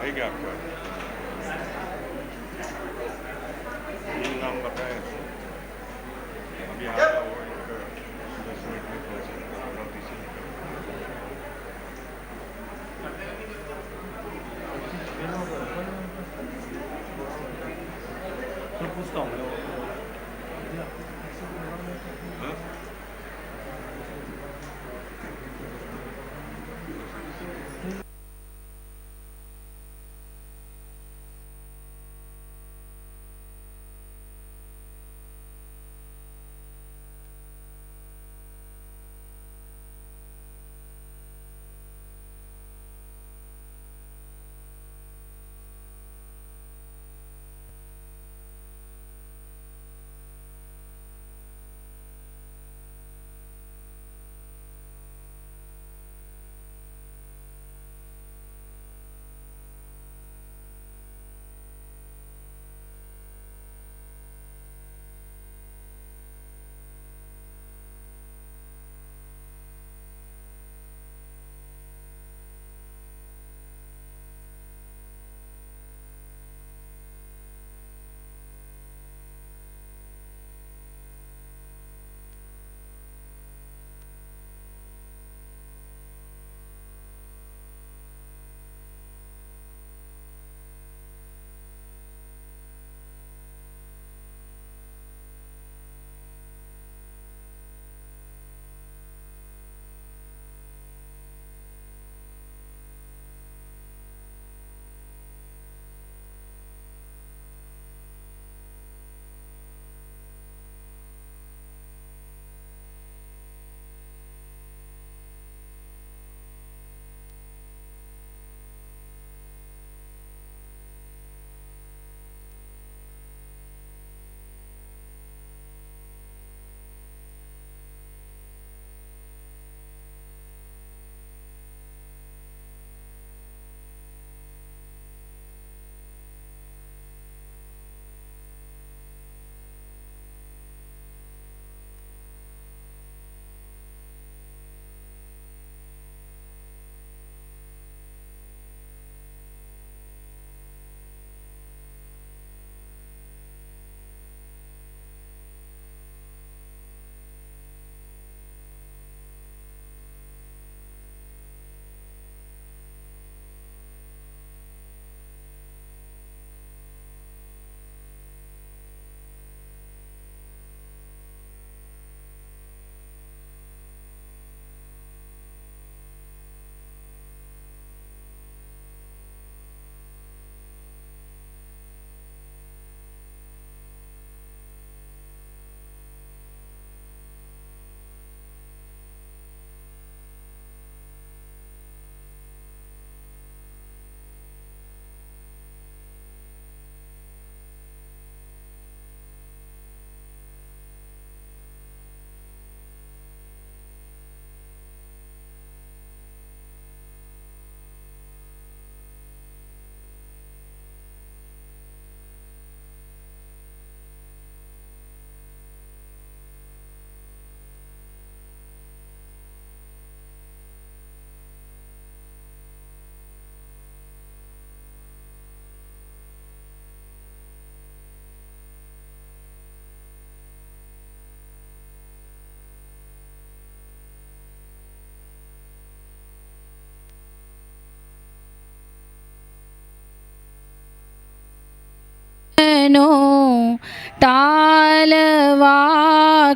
है क्या आपका? तीन नाम बताए थे। अभी आता हो एक 10 मिनट में पहुँचे गलती से। तो पूछता हूँ मैं। हाँ? नो टालवा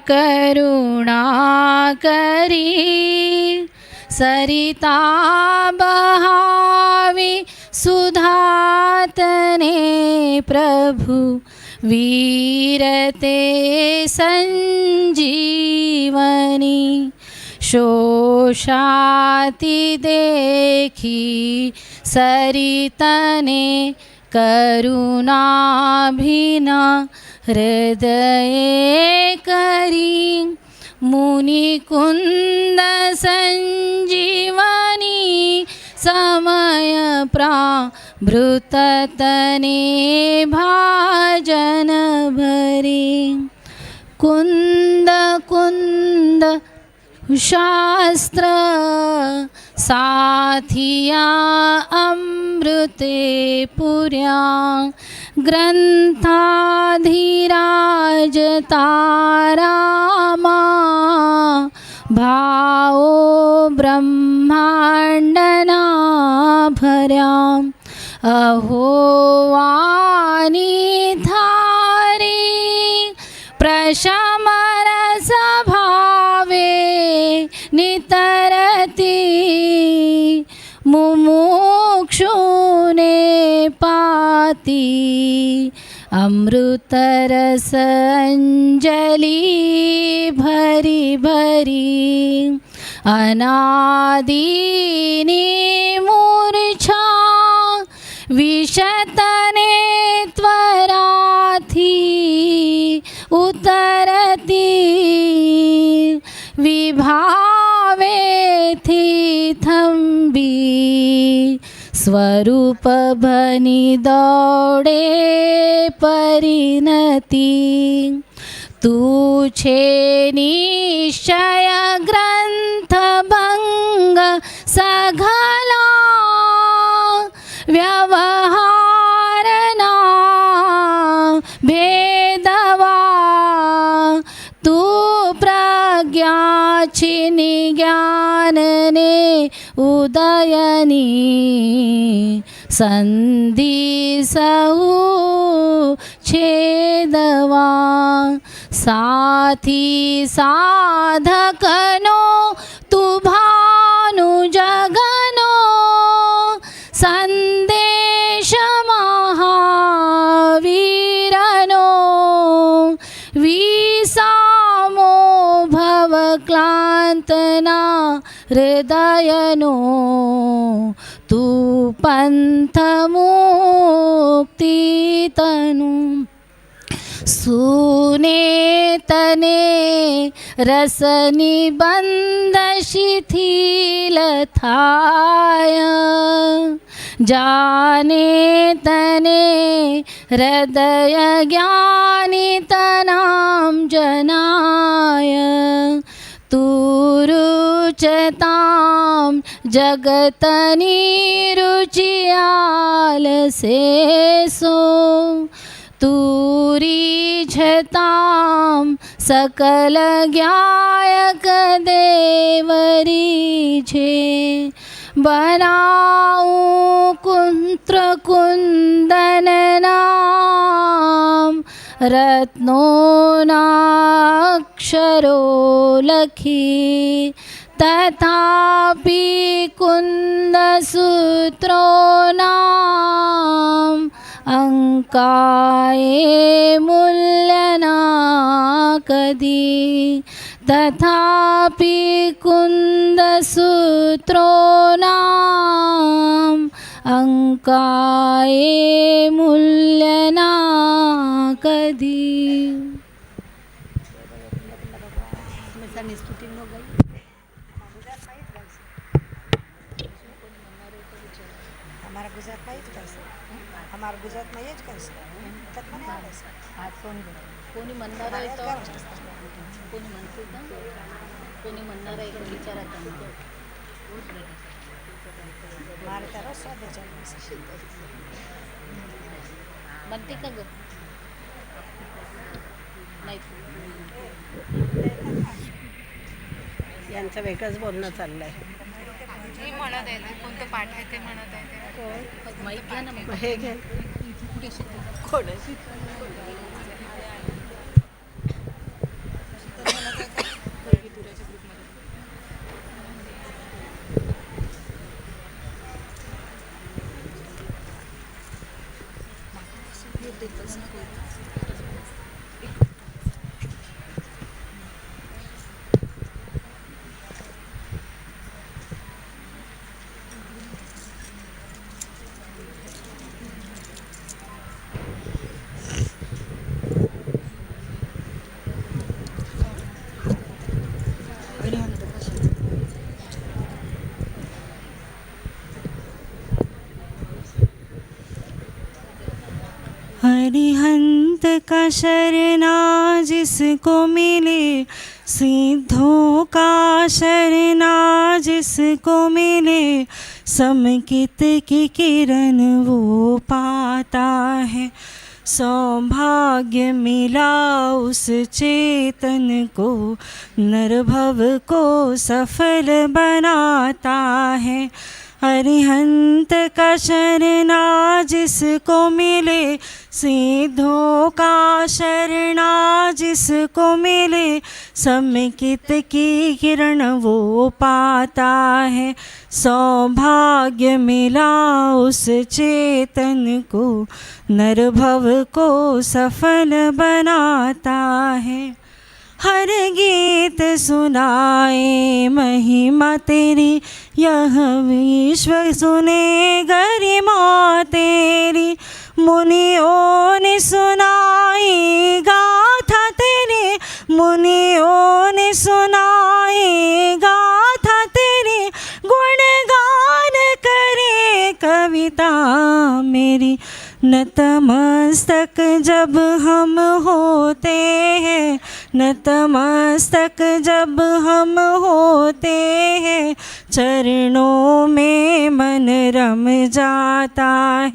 करुणा करी सरिता बहावी सुधातने प्रभु वीरते संजीवनी शोषाति देखी सरितने करुणाभिना हृदये करी मुनिकुंद संजीवनी समय प्राभृततने भाजन भरी कुंद कुंद शास्त्र साथिया अमृत होते पुऱ्या ग्रंथाधिराज तारामा भाओ ब्रह्मांडना भऱ्या अहो वाणी धारी प्रशमरस भावे नितरती मुमुक्षुने पाती अमृतरस अंजली भरी भरी अनादिनी मूर्छा विशतने त्वराथी उतरती विभावेथी थंबी स्वरूप बनी दौड़े परिणती तुछे निश्चय ग्रंथ भंग सघला व्यवहारना भेदवा तू प्रज्ञाची निज्ञानने उदयनी संधी सहु छेदवा साथी साधकनो तू भानु जगनो संदेश महावीरनो विसामो भवक्लांतना हृदयनो तू पंथमुक्तितनु सुनेतने रसनिबंध शिथिल थाय जाने तने हृदय ज्ञानितनां जनाय तुरुचतां जगतनी रुचियालसेसो तुरीझतां सकल ज्ञायक देवरीझे बनाऊ कुंत्र कुंदननाम रत्नो नाक्षरो लखी तथापि कुंदसूत्रो नाम अंकाये मूल्यना कदी तथापि कुंदसूत्रो नाम अंकाये मूल्यना कदी. हमारा गुजरातમાં એ જ કરશે અમારા ગુજરાતમાં એ જ કરશે મને આવડે છે आज कोणी म्हणणार आहे तर कोणी म्हणते का कोणी म्हणणार आहे तर विचारा त्यांना મારે તારો સ્વાદ જ આવડે છે म्हणते का ग नाही यांचं वेगळंच बोलणं चाललंय हे म्हणत आहे कोणतं पाठ आहे ते म्हणत आहे माहीत घ्या ना मग हे घे कोण अरिहंत का शरणा जिसको मिले, सिद्धों का शरणा जिसको मिले, समकित की किरण वो पाता है। सौभाग्य मिला उस चेतन को, नरभव को सफल बनाता है। अरिहंत का शरणा जिसको मिले, सिद्धों का शरणा जिसको मिले, समकित की किरण वो पाता है। सौभाग्य मिला उस चेतन को, नरभव को सफल बनाता है। हर गीत सुनाए महिमा तेरी, यह विश्व सुने गरिमा तेरी। मुनियों ने सुनाई गाथा तेरी, मुनियों ने सुनाई गाथा तेरी। गुणगान करे कविता मेरी, नतमस्तक जब हम होते हैं, नतमस्तक जब हम होते हैं, चरणों में मन रम जाता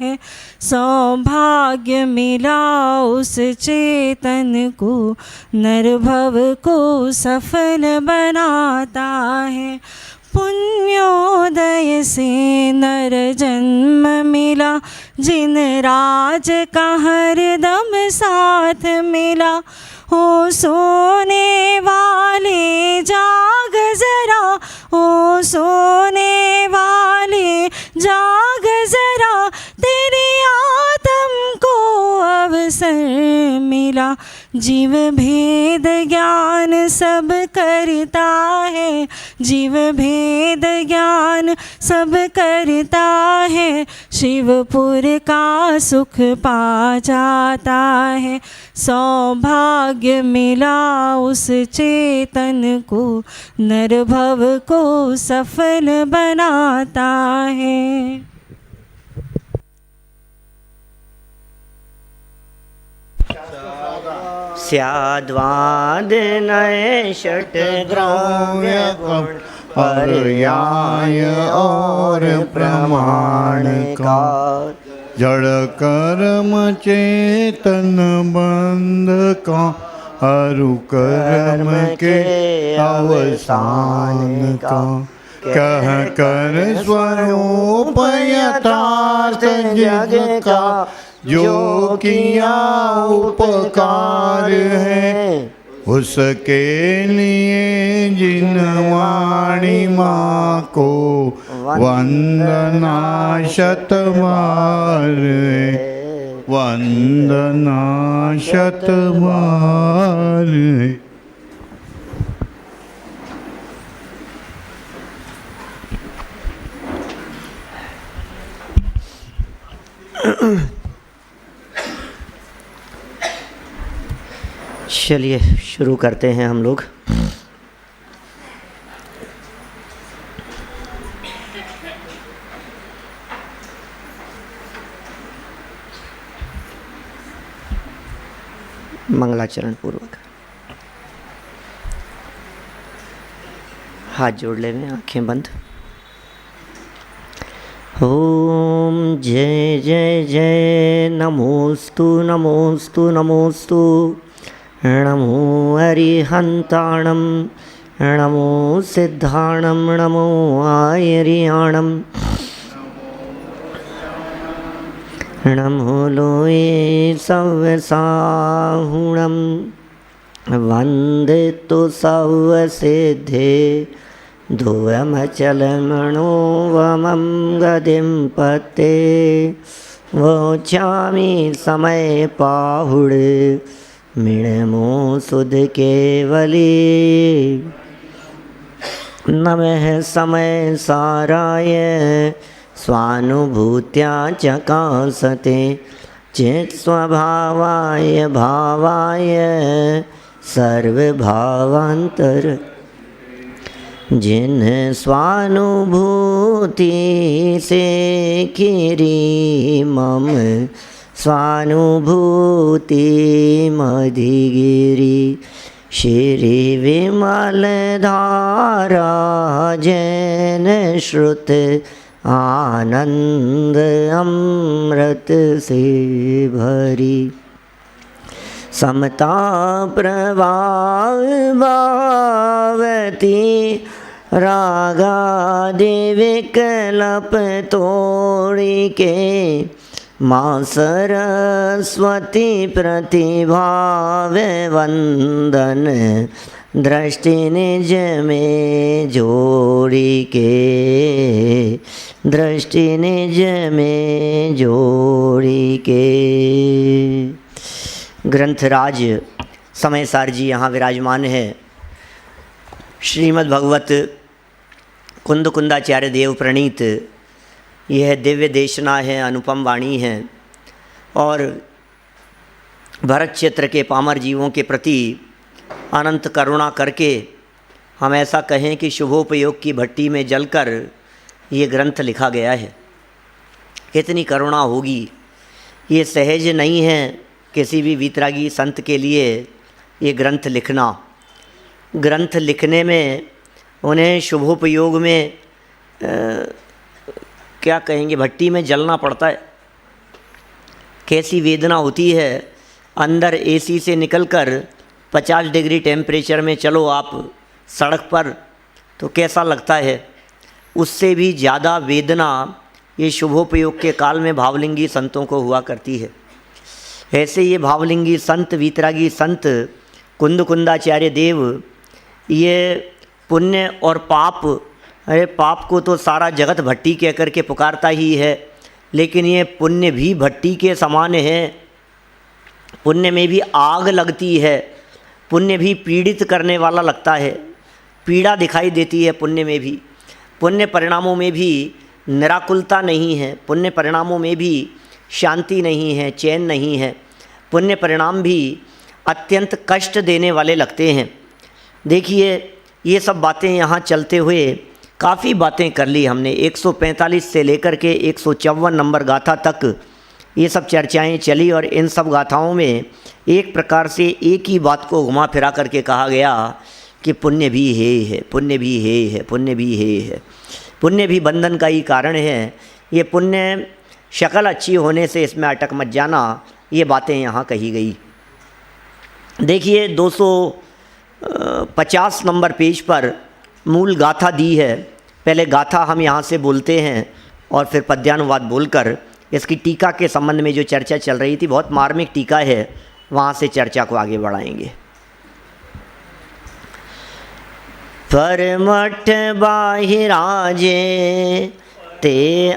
है। सौभाग्य मिला उस चेतन को, नरभव को सफल बनाता है। पुण्योदय से नर जन्म मिला, जिन राज का हरदम साथ मिला। हो सोने वाले जाग जरा, हो सोने वाले जाग जरा, तेरी आत्म को अवसर मिला। जीव भेद ज्ञान सब करता है, जीव भेद ज्ञान सब करता है। शिवपुर का सुख पा जाता है। सौभाग्य मिला उस चेतन को, नरभव को सफल बनाता है। स्याद्वाद नए षट द्रव्य गुण, पर्याय और प्रमाण का। जड़ कर्म चेतन बंध का, अरु कर्म के अवसान का। कह कर स्वरूप यथार्थ जग का, जो किया उपकार है। उसके लिए जिन वाणी माँ को वंदना शतबार, वंदना शतबार। चलिए शुरू करते हैं हम लोग। मंगलाचरण पूर्वक हाथ जोड़ ले में, आंखें बंद। ओम जय जय जय, नमोस्तु नमोस्तु नमोस्तु। नमो अरिहंताणं, नमो सिद्धाणं, नमो आयर्याणं। नमो लोये सव्यसाहुणं, वन्दे तु सव्यसिद्धे। ध्रुवमचलमणो वमं गतिं पते, वोचामि समय पाहुड, मिणमो सुध केवली। नमः समय साराय, स्वानुभूत्या चकासते। चेत् स्वभावाय भावाय, सर्वभावांतर। जिन स्वानुभूति से खिरी मम स्वानुभूतिमधिगिरि श्रीविमलधारा जैन श्रुत आनंद अमृत से भरी समता प्रवाह भावती रागादि विकल्प तोड़ी के माँ सरस्वती प्रतिभाव वंदन दृष्टि निज में जोड़ी के दृष्टि निज में जोड़ी के। ग्रंथराज समयसार जी यहाँ विराजमान है। श्रीमद् भगवत कुंद कुंदाचार्य देव प्रणीत यह दिव्य देशना है, अनुपम वाणी है और भरत क्षेत्र के पामर जीवों के प्रति अनंत करुणा करके हम ऐसा कहें कि शुभोपयोग की भट्टी में जलकर ये ग्रंथ लिखा गया है। कितनी करुणा होगी, ये सहज नहीं है किसी भी वीतरागी संत के लिए ये ग्रंथ लिखना। ग्रंथ लिखने में उन्हें शुभोपयोग में क्या कहेंगे, भट्टी में जलना पड़ता है। कैसी वेदना होती है, अंदर एसी से निकलकर 50 डिग्री टेम्परेचर में चलो आप सड़क पर तो कैसा लगता है, उससे भी ज़्यादा वेदना ये शुभोपयोग के काल में भावलिंगी संतों को हुआ करती है। ऐसे ये भावलिंगी संत, वीतरागी संत कुंद कुंदाचार्य देव, ये पुण्य और पाप, अरे पाप को तो सारा जगत भट्टी कह कर के पुकारता ही है, लेकिन ये पुण्य भी भट्टी के समान है। पुण्य में भी आग लगती है, पुण्य भी पीड़ित करने वाला लगता है, पीड़ा दिखाई देती है पुण्य में भी। पुण्य परिणामों में भी निराकुलता नहीं है, पुण्य परिणामों में भी शांति नहीं है, चैन नहीं है। पुण्य परिणाम भी अत्यंत कष्ट देने वाले लगते हैं। देखिए ये सब बातें यहाँ चलते हुए काफ़ी बातें कर ली हमने। 145 से लेकर के 154 नंबर गाथा तक ये सब चर्चाएं चली और इन सब गाथाओं में एक प्रकार से एक ही बात को घुमा फिरा करके कहा गया कि पुण्य भी है, पुण्य भी है, पुण्य भी है। पुण्य भी बंधन का ही कारण है। ये पुण्य शक्ल अच्छी होने से इसमें अटक मत जाना, ये बातें यहाँ कही गई। देखिए 250 नंबर पेज पर मूल गाथा दी है। पहले गाथा हम यहाँ से बोलते हैं और फिर पद्यानुवाद बोलकर इसकी टीका के संबंध में जो चर्चा चल रही थी, बहुत मार्मिक टीका है, वहाँ से चर्चा को आगे बढ़ाएंगे। परमठ बाहिराजे ते,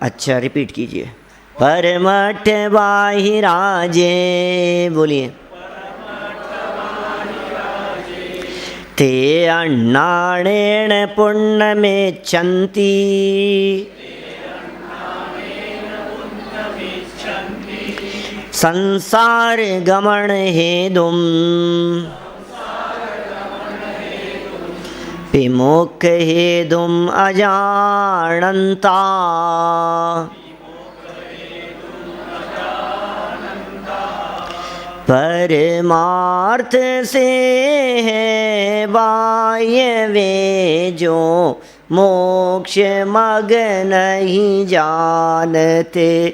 अच्छा रिपीट कीजिए। परमठ बाहिराजे, बोलिए। ते अन्नाणेन पुण्यमेच्छन्ति, संसार गमन हेतुं विमुख हेतुं अजानन्ता। परमार्थ से है बाह्य वे जो मोक्ष मग नहीं जानते।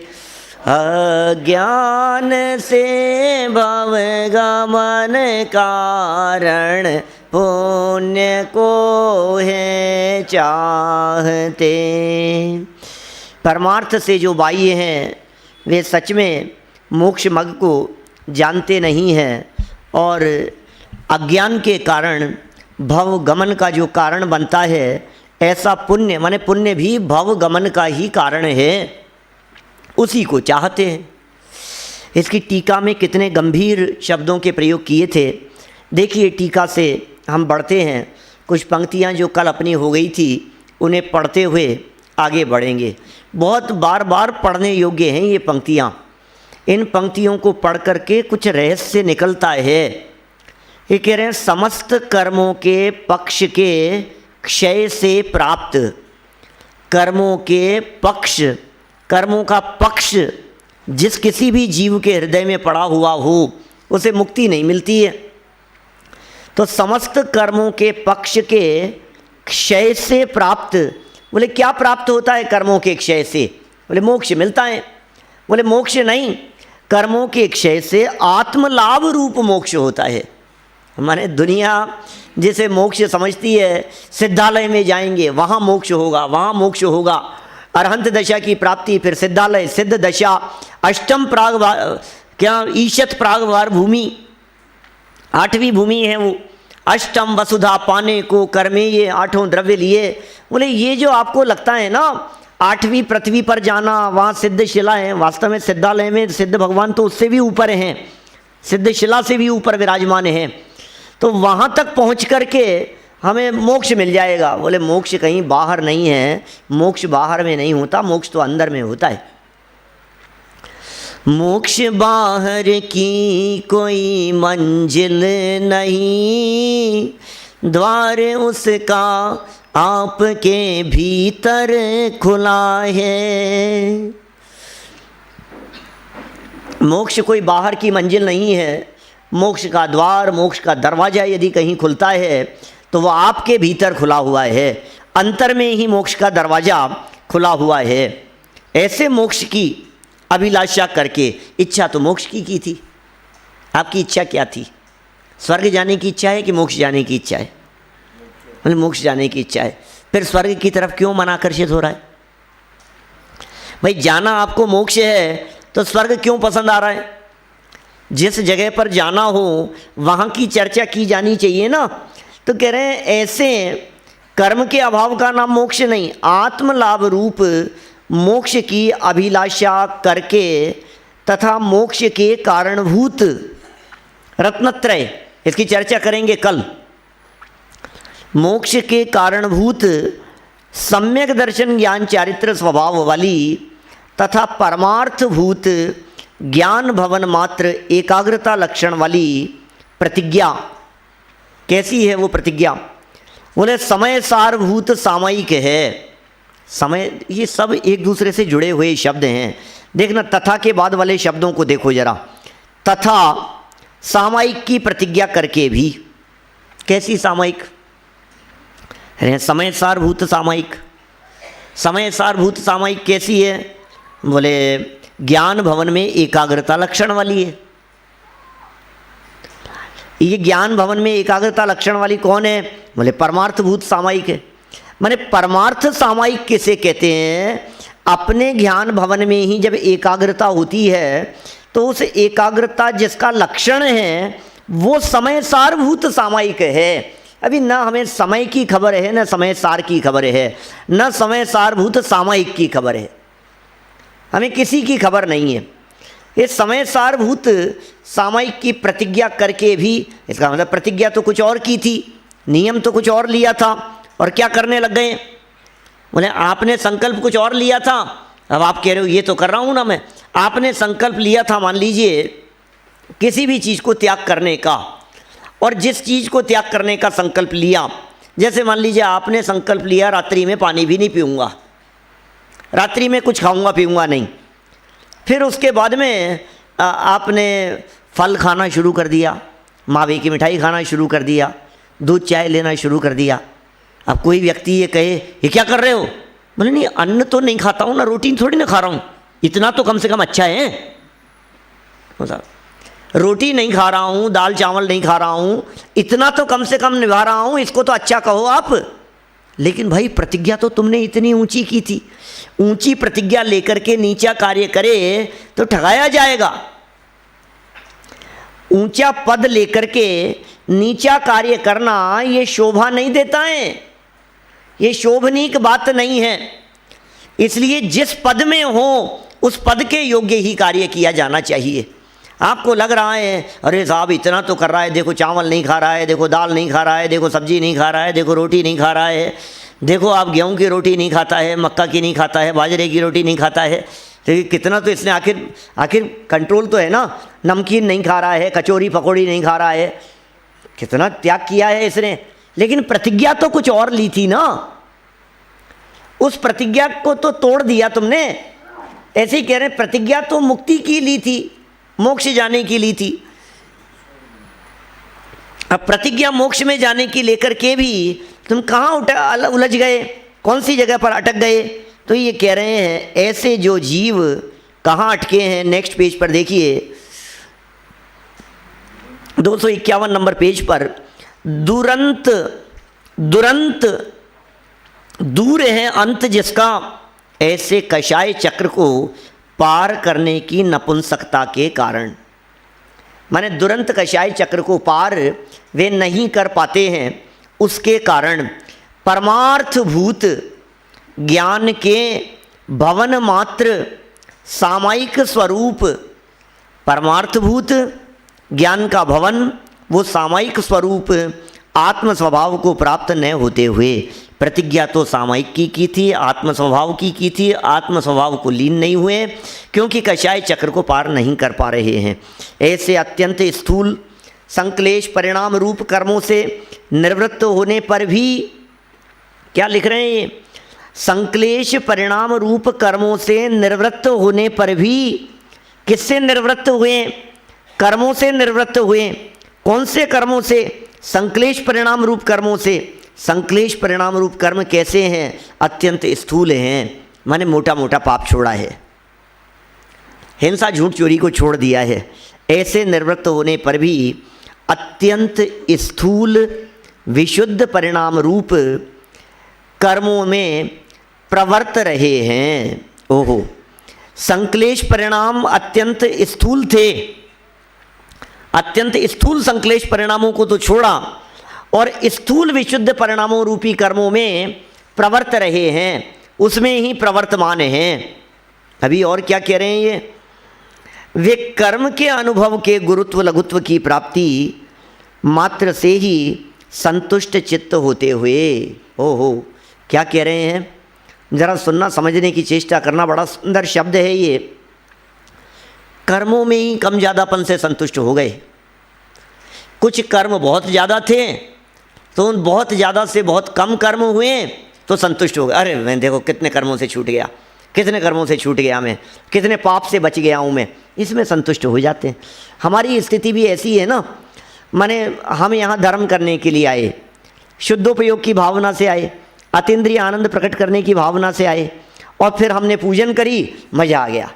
अज्ञान से भव गमन कारण पुण्य को है चाहते। परमार्थ से जो बाह्य हैं वे सच में मोक्ष मग को जानते नहीं हैं और अज्ञान के कारण भव गमन का जो कारण बनता है, ऐसा पुण्य, माने पुण्य भी भव गमन का ही कारण है, उसी को चाहते हैं। इसकी टीका में कितने गंभीर शब्दों के प्रयोग किए थे। देखिए टीका से हम बढ़ते हैं। कुछ पंक्तियाँ जो कल अपनी हो गई थी उन्हें पढ़ते हुए आगे बढ़ेंगे। बहुत बार बार पढ़ने योग्य हैं ये पंक्तियाँ। इन पंक्तियों को पढ़ करके कुछ रहस्य निकलता है। ये कह रहे हैं समस्त कर्मों के पक्ष के क्षय से प्राप्त, कर्मों के पक्ष, कर्मों का पक्ष जिस किसी भी जीव के हृदय में पड़ा हुआ हो उसे मुक्ति नहीं मिलती है। तो समस्त कर्मों के पक्ष के क्षय से प्राप्त, बोले क्या प्राप्त होता है कर्मों के क्षय से? बोले मोक्ष मिलता है। बोले मोक्ष नहीं, कर्मों के क्षय से आत्मलाभ रूप मोक्ष होता है। माने दुनिया जिसे मोक्ष समझती है, सिद्धालय में जाएंगे वहाँ मोक्ष होगा, वहाँ मोक्ष होगा, अरहंत दशा की प्राप्ति, फिर सिद्धालय, सिद्ध दशा, अष्टम प्राग क्या ईशत प्रागवार भूमि, 8वीं भूमि है वो, अष्टम वसुधा पाने को कर्मे ये 8 द्रव्य लिए। बोले ये जो आपको लगता है ना 8वीं पृथ्वी पर जाना, वहाँ सिद्ध शिला है, वास्तव में सिद्धालय में सिद्ध भगवान तो उससे भी ऊपर हैं, सिद्ध शिला से भी ऊपर विराजमान हैं। तो वहाँ तक पहुँच करके हमें मोक्ष मिल जाएगा। बोले मोक्ष कहीं बाहर नहीं है, मोक्ष बाहर में नहीं होता, मोक्ष तो अंदर में होता है। मोक्ष बाहर की कोई मंजिल नहीं, द्वार उसका आपके भीतर खुला है। मोक्ष कोई बाहर की मंजिल नहीं है, मोक्ष का द्वार, मोक्ष का दरवाज़ा यदि कहीं खुलता है तो वह आपके भीतर खुला हुआ है, अंतर में ही मोक्ष का दरवाज़ा खुला हुआ है। ऐसे मोक्ष की अभिलाषा करके, इच्छा तो मोक्ष की थी, आपकी इच्छा क्या थी? स्वर्ग जाने की इच्छा है कि मोक्ष जाने की इच्छा है? मतलब मोक्ष जाने की इच्छा है। फिर स्वर्ग की तरफ क्यों मन आकर्षित हो रहा है? भाई जाना आपको मोक्ष है तो स्वर्ग क्यों पसंद आ रहा है? जिस जगह पर जाना हो वहाँ की चर्चा की जानी चाहिए ना। तो कह रहे हैं ऐसे कर्म के अभाव का नाम मोक्ष नहीं, आत्मलाभ रूप मोक्ष की अभिलाषा करके तथा मोक्ष के कारणभूत रत्नत्रय, इसकी चर्चा करेंगे कल। मोक्ष के कारणभूत सम्यक दर्शन ज्ञान चारित्र स्वभाव वाली तथा परमार्थभूत ज्ञान भवन मात्र एकाग्रता लक्षण वाली प्रतिज्ञा, कैसी है वो प्रतिज्ञा? बोले समय सारभूत सामयिक है। समय, ये सब एक दूसरे से जुड़े हुए शब्द हैं। देखना तथा के बाद वाले शब्दों को देखो जरा। तथा सामयिक की प्रतिज्ञा करके भी, कैसी सामयिक? समय सारभूत सामयिक, समय सारभूत सामयिक कैसी है? बोले ज्ञान भवन में एकाग्रता लक्षण वाली है। ये ज्ञान भवन में एकाग्रता लक्षण वाली कौन है? बोले परमार्थभूत सामयिक है। माने परमार्थ सामयिक किसे कहते हैं? अपने ज्ञान भवन में ही जब एकाग्रता होती है तो उस एकाग्रता जिसका लक्षण है वो समय सारभूत सामयिक है। अभी ना हमें समय की खबर है, ना समय सार की खबर है, ना समय सारभूत सामयिक की खबर है, हमें किसी की खबर नहीं है। ये समय सारभूत सामयिक की प्रतिज्ञा करके भी, इसका मतलब प्रतिज्ञा तो कुछ और की थी, नियम तो कुछ और लिया था, और क्या करने लग गए? बोले आपने संकल्प कुछ और लिया था, अब आप कह रहे हो ये तो कर रहा हूँ ना मैं। आपने संकल्प लिया था, मान लीजिए किसी भी चीज़ को त्याग करने का, और जिस चीज़ को त्याग करने का संकल्प लिया, जैसे मान लीजिए आपने संकल्प लिया रात्रि में पानी भी नहीं पीऊँगा, रात्रि में कुछ खाऊँगा पीऊँगा नहीं, फिर उसके बाद में आपने फल खाना शुरू कर दिया, मावे की मिठाई खाना शुरू कर दिया, दूध चाय लेना शुरू कर दिया। अब कोई व्यक्ति ये कहे ये क्या कर रहे हो? बोले नहीं अन्न तो नहीं खाता हूँ ना, रोटी थोड़ी ना खा रहा हूँ, इतना तो कम से कम अच्छा है। मतलब रोटी नहीं खा रहा हूँ, दाल चावल नहीं खा रहा हूँ, इतना तो कम से कम निभा रहा हूँ, इसको तो अच्छा कहो आप। लेकिन भाई प्रतिज्ञा तो तुमने इतनी ऊंची की थी, ऊंची प्रतिज्ञा लेकर के नीचा कार्य करे तो ठगाया जाएगा। ऊंचा पद लेकर के नीचा कार्य करना ये शोभा नहीं देता है, ये शोभनीक बात नहीं है। इसलिए जिस पद में हो उस पद के योग्य ही कार्य किया जाना चाहिए। आपको लग रहा है अरे साहब इतना तो कर रहा है, देखो चावल नहीं खा रहा है, देखो दाल नहीं खा रहा है, देखो सब्जी नहीं खा रहा है, देखो रोटी नहीं खा रहा है, देखो आप गेहूं की रोटी नहीं खाता है, मक्का की नहीं खाता है, बाजरे की रोटी नहीं खाता है, तो कितना तो इसने आखिर कंट्रोल तो है ना। नमकीन नहीं खा रहा है, कचौरी पकौड़ी नहीं खा रहा है, कितना त्याग किया है इसने। लेकिन प्रतिज्ञा तो कुछ और ली थी ना, उस प्रतिज्ञा को तो तोड़ दिया तुमने। ऐसे ही कह रहे हैं प्रतिज्ञा तो मुक्ति की ली थी, मोक्ष जाने की ली थी। अब प्रतिज्ञा मोक्ष में जाने की लेकर के भी तुम कहाँ उलझ गए, कौन सी जगह पर अटक गए? तो ये कह रहे हैं ऐसे जो जीव कहाँ अटके हैं। नेक्स्ट पेज पर देखिए 251 नंबर पेज पर, दुरंत दुरंत दूर है अंत जिसका, ऐसे कषाय चक्र को पार करने की नपुंसकता के कारण। माने दुरंत कषाय चक्र को पार वे नहीं कर पाते हैं, उसके कारण परमार्थ भूत ज्ञान के भवन मात्र सामायिक स्वरूप, परमार्थभूत ज्ञान का भवन वो सामायिक स्वरूप आत्म स्वभाव को प्राप्त न होते हुए, प्रतिज्ञा तो सामायिक की थी, आत्म स्वभाव की थी, आत्म स्वभाव को लीन नहीं हुए क्योंकि कषाय चक्र को पार नहीं कर पा रहे हैं। ऐसे अत्यंत स्थूल संक्लेश परिणाम रूप कर्मों से निवृत्त होने पर भी, क्या लिख रहे हैं ये, संक्लेश परिणाम रूप कर्मों से निवृत्त होने पर भी, किससे निवृत्त हुए? कर्मों से निवृत्त हुए। कौन से कर्मों से? संक्लेश परिणाम रूप कर्मों से। संक्लेश परिणाम रूप कर्म कैसे हैं? अत्यंत स्थूल हैं, माने मोटा मोटा पाप छोड़ा है, हिंसा झूठ चोरी को छोड़ दिया है। ऐसे निवृत्त होने पर भी अत्यंत स्थूल विशुद्ध परिणाम रूप कर्मों में प्रवर्त रहे हैं। ओहो, संक्लेश परिणाम अत्यंत स्थूल थे, अत्यंत स्थूल संक्लेश परिणामों को तो छोड़ा और स्थूल विशुद्ध परिणामों रूपी कर्मों में प्रवर्त रहे हैं, उसमें ही प्रवर्तमान हैं। अभी और क्या कह रहे हैं ये, वे कर्म के अनुभव के गुरुत्व लघुत्व की प्राप्ति मात्र से ही संतुष्ट चित्त होते हुए। ओहो, क्या कह रहे हैं, जरा सुनना, समझने की चेष्टा करना। बड़ा सुंदर शब्द है ये। कर्मों में ही कम ज़्यादापन से संतुष्ट हो गए। कुछ कर्म बहुत ज़्यादा थे तो उन बहुत ज़्यादा से बहुत कम कर्म हुए तो संतुष्ट हो गए। अरे मैं देखो कितने कर्मों से छूट गया, कितने कर्मों से छूट गया मैं, कितने पाप से बच गया हूँ मैं, इसमें संतुष्ट हो जाते हैं। हमारी स्थिति भी ऐसी है ना, माने हम यहाँ धर्म करने के लिए आए, शुद्धोपयोग की भावना से आए, अतीन्द्रिय आनंद प्रकट करने की भावना से आए और फिर हमने पूजन करी, मज़ा आ गया।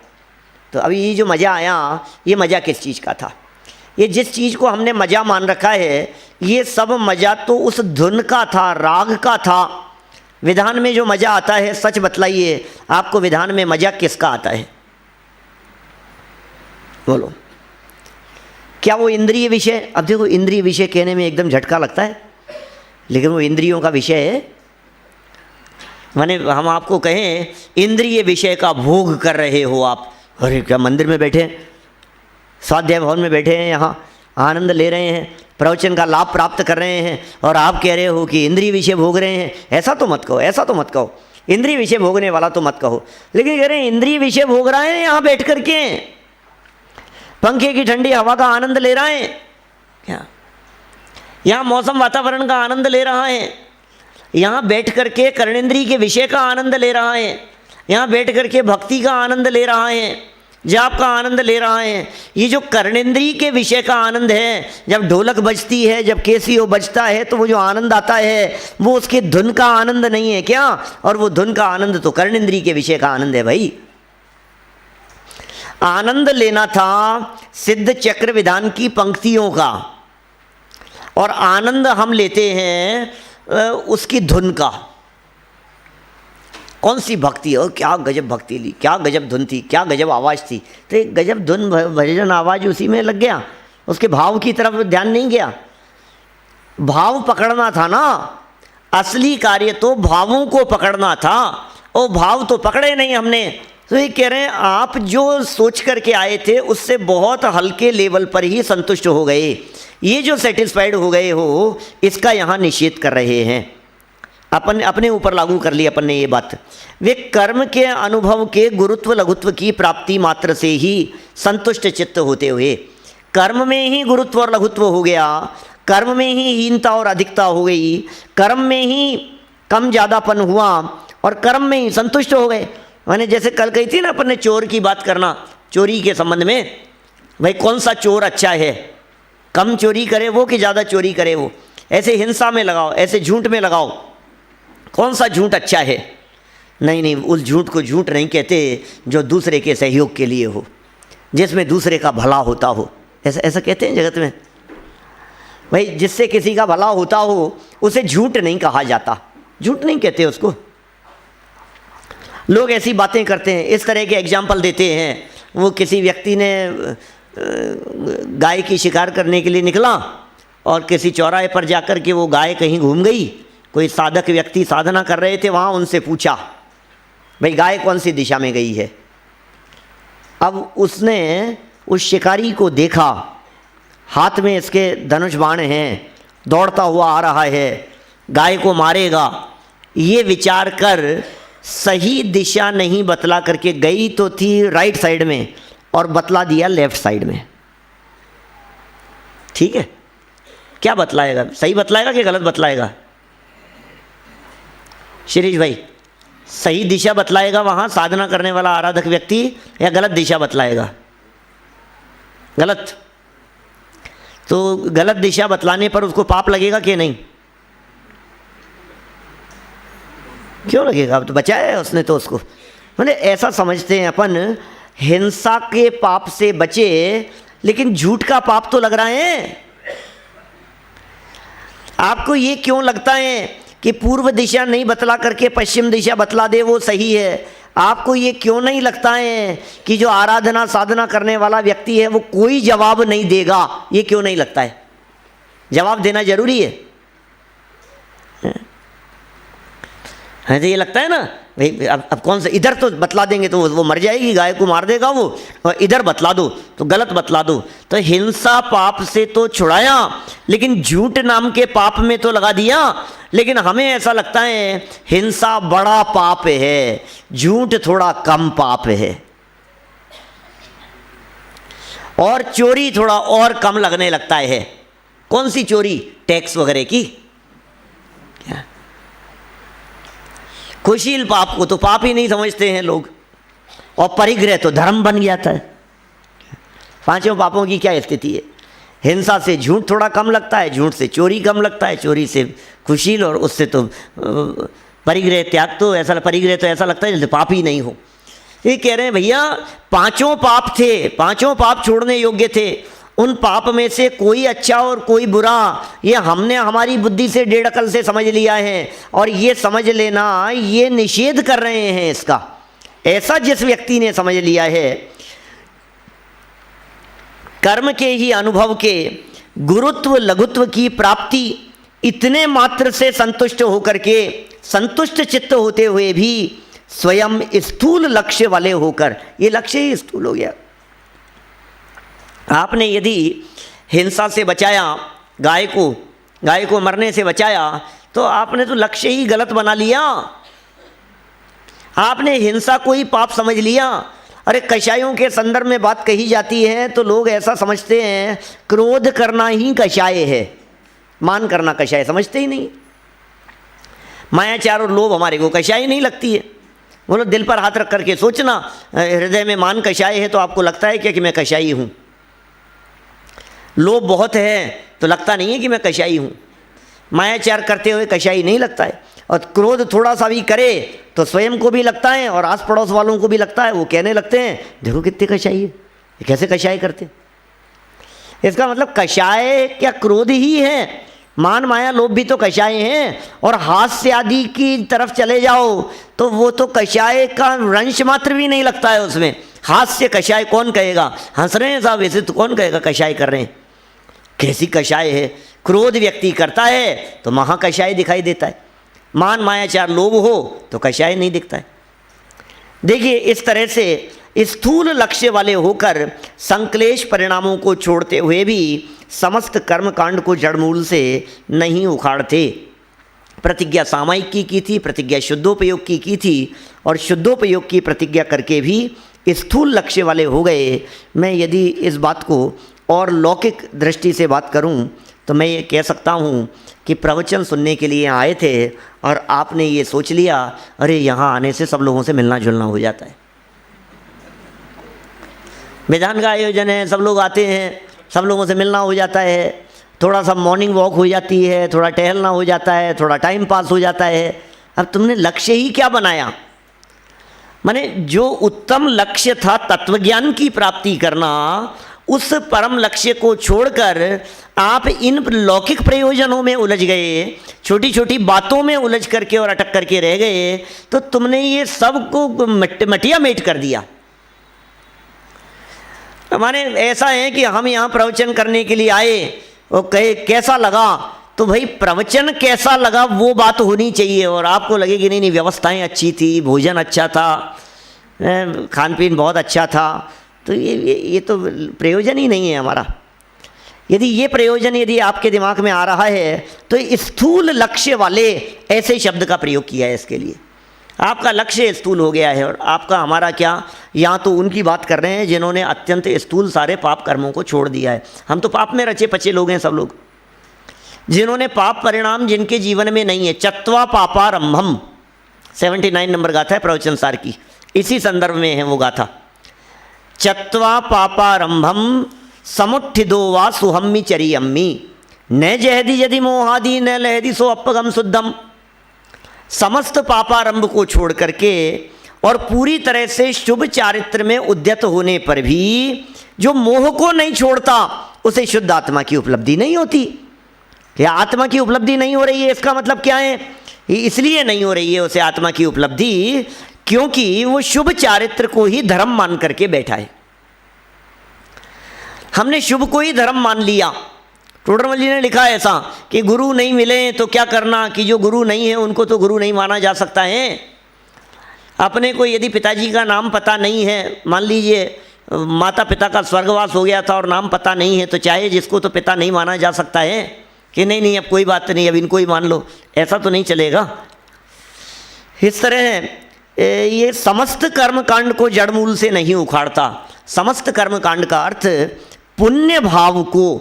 तो अभी ये जो मज़ा आया, ये मज़ा किस चीज़ का था? ये जिस चीज़ को हमने मज़ा मान रखा है, ये सब मज़ा तो उस धुन का था, राग का था। विधान में जो मज़ा आता है, सच बतलाइए आपको विधान में मज़ा किसका आता है? बोलो, क्या वो इंद्रिय विषय? अब देखो, इंद्रिय विषय कहने में एकदम झटका लगता है, लेकिन वो इंद्रियों का विषय है। माने हम आपको कहें इंद्रिय विषय का भोग कर रहे हो आप, अरे क्या मंदिर में बैठे, स्वाध्याय भवन में बैठे हैं, यहाँ आनंद ले रहे हैं, प्रवचन का लाभ प्राप्त कर रहे हैं, और आप कह रहे हो कि इंद्रिय विषय भोग रहे हैं। ऐसा तो मत कहो, ऐसा तो मत कहो, इंद्रिय विषय भोगने वाला तो मत कहो। लेकिन कह रहे हैं इंद्रिय विषय भोग रहे हैं, यहाँ बैठ कर के पंखे की ठंडी हवा का आनंद ले रहे हैं, क्या यहाँ मौसम वातावरण का आनंद ले रहा है, यहाँ बैठ कर के कर्णेंद्रिय के विषय का आनंद ले रहा है, यहाँ बैठ कर के भक्ति का आनंद ले रहा है, जाप का आनंद ले रहा है। ये जो कर्णेंद्रिय के विषय का आनंद है, जब ढोलक बजती है, जब कैसियो बजता है, तो वो जो आनंद आता है वो उसके धुन का आनंद नहीं है क्या? और वो धुन का आनंद तो कर्णेंद्रिय के विषय का आनंद है भाई। आनंद लेना था सिद्ध चक्र विधान की पंक्तियों का, और आनंद हम लेते हैं उसकी धुन का। कौन सी भक्ति हो, क्या गजब भक्ति ली, क्या गजब धुन थी, क्या गजब आवाज़ थी। तो एक गजब धुन भजन आवाज़ उसी में लग गया, उसके भाव की तरफ ध्यान नहीं गया। भाव पकड़ना था ना, असली कार्य तो भावों को पकड़ना था, और भाव तो पकड़े नहीं हमने। तो ये कह रहे हैं आप जो सोच करके आए थे उससे बहुत हल्के लेवल पर ही संतुष्ट हो गए, ये जो सेटिस्फाइड हो गए हो, इसका यहाँ निषेध कर रहे हैं। अपने ऊपर लागू कर ली अपन ने ये बात। वे कर्म के अनुभव के गुरुत्व लघुत्व की प्राप्ति मात्र से ही संतुष्ट चित्त होते हुए, कर्म में ही गुरुत्व और लघुत्व हो गया, कर्म में ही हीनता और अधिकता हो गई, कर्म में ही कम ज़्यादापन हुआ और कर्म में ही संतुष्ट हो गए। मैंने जैसे कल कही थी ना अपन ने चोर की बात करना, चोरी के संबंध में, भाई कौन सा चोर अच्छा है, कम चोरी करे वो कि ज़्यादा चोरी करे वो, ऐसे हिंसा में लगाओ, ऐसे झूठ में लगाओ, कौन सा झूठ अच्छा है। नहीं नहीं, उस झूठ को झूठ नहीं कहते जो दूसरे के सहयोग के लिए हो, जिसमें दूसरे का भला होता हो, ऐसा ऐसा कहते हैं जगत में। भाई जिससे किसी का भला होता हो उसे झूठ नहीं कहा जाता, झूठ नहीं कहते उसको। लोग ऐसी बातें करते हैं, इस तरह के एग्जाम्पल देते हैं। वो किसी व्यक्ति ने गाय की शिकार करने के लिए निकला और किसी चौराहे पर जाकर के वो गाय कहीं घूम गई, कोई साधक व्यक्ति साधना कर रहे थे वहाँ, उनसे पूछा भाई गाय कौन सी दिशा में गई है। अब उसने उस शिकारी को देखा, हाथ में इसके धनुष बाण हैं, दौड़ता हुआ आ रहा है, गाय को मारेगा, ये विचार कर सही दिशा नहीं बतला करके, गई तो थी राइट साइड में और बतला दिया लेफ्ट साइड में। ठीक है, क्या बतलाएगा, सही बतलाएगा कि गलत बतलाएगा? शिरीष भाई, सही दिशा बतलाएगा वहाँ साधना करने वाला आराधक व्यक्ति, या गलत दिशा बतलाएगा? गलत। तो गलत दिशा बतलाने पर उसको पाप लगेगा कि नहीं? क्यों लगेगा? अब तो बचाया है उसने तो उसको। मैंने ऐसा समझते हैं अपन, हिंसा के पाप से बचे, लेकिन झूठ का पाप तो लग रहा है। आपको ये क्यों लगता है कि पूर्व दिशा नहीं बतला करके पश्चिम दिशा बतला दे वो सही है? आपको ये क्यों नहीं लगता है कि जो आराधना साधना करने वाला व्यक्ति है वो कोई जवाब नहीं देगा? ये क्यों नहीं लगता है? जवाब देना जरूरी है। तो ये लगता है ना भाई, अब कौन सा, इधर तो बतला देंगे तो वो मर जाएगी, गाय को मार देगा वो, और इधर बतला दो तो गलत बतला दो। तो हिंसा पाप से तो छुड़ाया, लेकिन झूठ नाम के पाप में तो लगा दिया। लेकिन हमें ऐसा लगता है हिंसा बड़ा पाप है, झूठ थोड़ा कम पाप है, और चोरी थोड़ा और कम लगने लगता है। कौन सी चोरी? टैक्स वगैरह की। क्या खुशील पाप को तो पाप ही नहीं समझते हैं लोग, और परिग्रह तो धर्म बन जाता है। पांचों पापों की क्या स्थिति है? हिंसा से झूठ थोड़ा कम लगता है, झूठ से चोरी कम लगता है, चोरी से खुशील, और उससे तो परिग्रह त्याग, तो ऐसा परिग्रह तो ऐसा लगता है जैसे पाप ही नहीं हो। ये कह रहे हैं भैया पांचों पाप थे, पांचों पाप छोड़ने योग्य थे, उन पाप में से कोई अच्छा और कोई बुरा ये हमने हमारी बुद्धि से डेढ़ अकल से समझ लिया है, और ये समझ लेना ये निषेध कर रहे हैं इसका। ऐसा जिस व्यक्ति ने समझ लिया है, कर्म के ही अनुभव के गुरुत्व लघुत्व की प्राप्ति इतने मात्र से संतुष्ट होकर के, संतुष्ट चित्त होते हुए भी स्वयं स्थूल लक्ष्य वाले होकर, ये लक्ष्य ही स्थूल हो गया। आपने यदि हिंसा से बचाया गाय को मरने से बचाया, तो आपने तो लक्ष्य ही गलत बना लिया। आपने हिंसा को ही पाप समझ लिया। अरे कषायों के संदर्भ में बात कही जाती है तो लोग ऐसा समझते हैं क्रोध करना ही कषाय है, मान करना कषाय समझते ही नहीं। मायाचार और लोभ हमारे को कषाय नहीं लगती है। बोलो दिल पर हाथ रख करके सोचना, हृदय में मान कषाय है तो आपको लगता है क्या कि मैं कषाई हूँ? लोभ बहुत है तो लगता नहीं है कि मैं कषाई हूँ। मायाचार करते हुए कषाई नहीं लगता है, और क्रोध थोड़ा सा भी करे तो स्वयं को भी लगता है और आस पड़ोस वालों को भी लगता है। वो कहने लगते हैं देखो कितने कषाई है, ये कैसे कषाय करते हैं। इसका मतलब कषाय क्या क्रोध ही है? मान माया लोभ भी तो कषाय हैं। और हास्य आदि की तरफ चले जाओ तो वो तो कषाय का रंश मात्र भी नहीं लगता है उसमें। हास्य कषाय कौन कहेगा? हंस रहे हैं साहब वैसे तो कौन कहेगा कषाय कर रहे हैं? कैसी कषाय है? क्रोध व्यक्ति करता है तो महाकषाय दिखाई देता है, मान मायाचार लोभ हो तो कषाय नहीं दिखता है। देखिए इस तरह से स्थूल लक्ष्य वाले होकर संक्लेश परिणामों को छोड़ते हुए भी समस्त कर्मकांड को जड़मूल से नहीं उखाड़ते। प्रतिज्ञा सामायिक की थी, प्रतिज्ञा शुद्धोपयोग की थी, और शुद्धोपयोग की प्रतिज्ञा करके भी स्थूल लक्ष्य वाले हो गए। मैं यदि इस बात को और लौकिक दृष्टि से बात करूं तो मैं ये कह सकता हूँ कि प्रवचन सुनने के लिए आए थे और आपने ये सोच लिया अरे यहाँ आने से सब लोगों से मिलना जुलना हो जाता है। मैदान का आयोजन है, सब लोग आते हैं, सब लोगों से मिलना हो जाता है, थोड़ा सा मॉर्निंग वॉक हो जाती है, थोड़ा टहलना हो जाता है, थोड़ा टाइम पास हो जाता है। अब तुमने लक्ष्य ही क्या बनाया? माने जो उत्तम लक्ष्य था तत्वज्ञान की प्राप्ति करना, उस परम लक्ष्य को छोड़कर आप इन लौकिक प्रयोजनों में उलझ गए, छोटी छोटी बातों में उलझ करके और अटक करके रह गए, तो तुमने ये सब को मटिया मेट कर दिया। माने ऐसा है कि हम यहाँ प्रवचन करने के लिए आए और कहे कैसा लगा, तो भाई प्रवचन कैसा लगा वो बात होनी चाहिए, और आपको लगे कि नहीं नहीं व्यवस्थाएं अच्छी थी, भोजन अच्छा था, खान पीन बहुत अच्छा था, तो ये तो प्रयोजन ही नहीं है हमारा। यदि ये प्रयोजन यदि आपके दिमाग में आ रहा है तो स्थूल लक्ष्य वाले ऐसे शब्द का प्रयोग किया है इसके लिए। आपका लक्ष्य स्थूल हो गया है, और आपका हमारा क्या, यहाँ तो उनकी बात कर रहे हैं जिन्होंने अत्यंत स्थूल सारे पाप कर्मों को छोड़ दिया है। हम तो पाप में रचे पचे लोग हैं सब लोग, जिन्होंने पाप परिणाम जिनके जीवन में नहीं है। चत्वा पापारंभम 79 नंबर गाथा है प्रवचन सार की, इसी संदर्भ में है वो गाथा। चत्वा पापारंभम समुत्थिदो वा सुहम्मी चरियम्मी न जहदी यदि मोहादि न लहदी सो अपगम शुद्धम। समस्त पापारंभ को छोड़ करके और पूरी तरह से शुभ चारित्र में उद्यत होने पर भी जो मोह को नहीं छोड़ता उसे शुद्ध आत्मा की उपलब्धि नहीं होती। या आत्मा की उपलब्धि नहीं हो रही है, इसका मतलब क्या है? इसलिए नहीं हो रही है उसे आत्मा की उपलब्धि क्योंकि वो शुभ चारित्र को ही धर्म मान करके बैठा है। हमने शुभ को ही धर्म मान लिया। टोडरमल जी ने लिखा है ऐसा कि गुरु नहीं मिले तो क्या करना, कि जो गुरु नहीं है उनको तो गुरु नहीं माना जा सकता है। अपने को यदि पिताजी का नाम पता नहीं है, मान लीजिए माता पिता का स्वर्गवास हो गया था और नाम पता नहीं है, तो चाहे जिसको तो पिता नहीं माना जा सकता है कि नहीं नहीं अब कोई बात नहीं, अब इनको ही मान लो, ऐसा तो नहीं चलेगा। इस तरह है ये समस्त कर्मकांड को जड़ मूल से नहीं उखाड़ता। समस्त कर्मकांड का अर्थ पुण्य भाव को,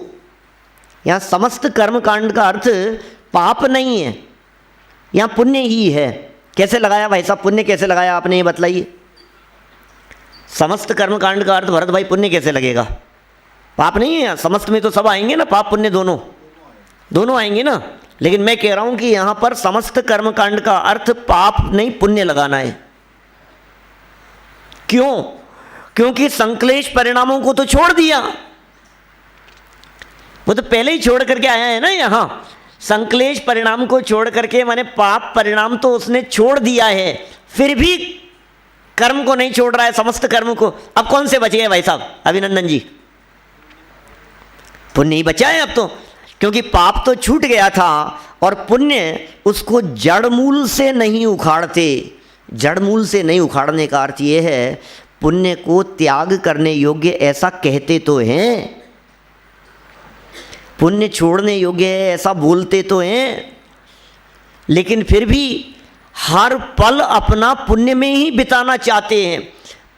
यहाँ समस्त कर्मकांड का अर्थ पाप नहीं है, यहाँ पुण्य ही है। कैसे लगाया भाई साहब, पुण्य कैसे लगाया आपने ये बताइए। समस्त कर्मकांड का अर्थ भरत भाई पुण्य कैसे लगेगा? पाप नहीं है, समस्त में तो सब आएंगे ना, पाप पुण्य दोनों आएंगे ना। लेकिन मैं कह रहा हूं कि यहां पर समस्त कर्मकांड का अर्थ पाप नहीं पुण्य लगाना है। क्यों? क्योंकि संक्लेश परिणामों को तो छोड़ दिया, वो तो पहले ही छोड़ करके आया है ना। यहां संक्लेश परिणाम को छोड़ करके माने पाप परिणाम तो उसने छोड़ दिया है, फिर भी कर्म को नहीं छोड़ रहा है, समस्त कर्म को। अब कौन से बचे हैं भाई साहब अभिनंदन जी? पुण्य ही बचा है अब तो, क्योंकि पाप तो छूट गया था और पुण्य उसको जड़ मूल से नहीं उखाड़ते। जड़ मूल से नहीं उखाड़ने का अर्थ ये है पुण्य को त्याग करने योग्य ऐसा कहते तो हैं, पुण्य छोड़ने योग्य है ऐसा बोलते तो हैं, लेकिन फिर भी हर पल अपना पुण्य में ही बिताना चाहते हैं।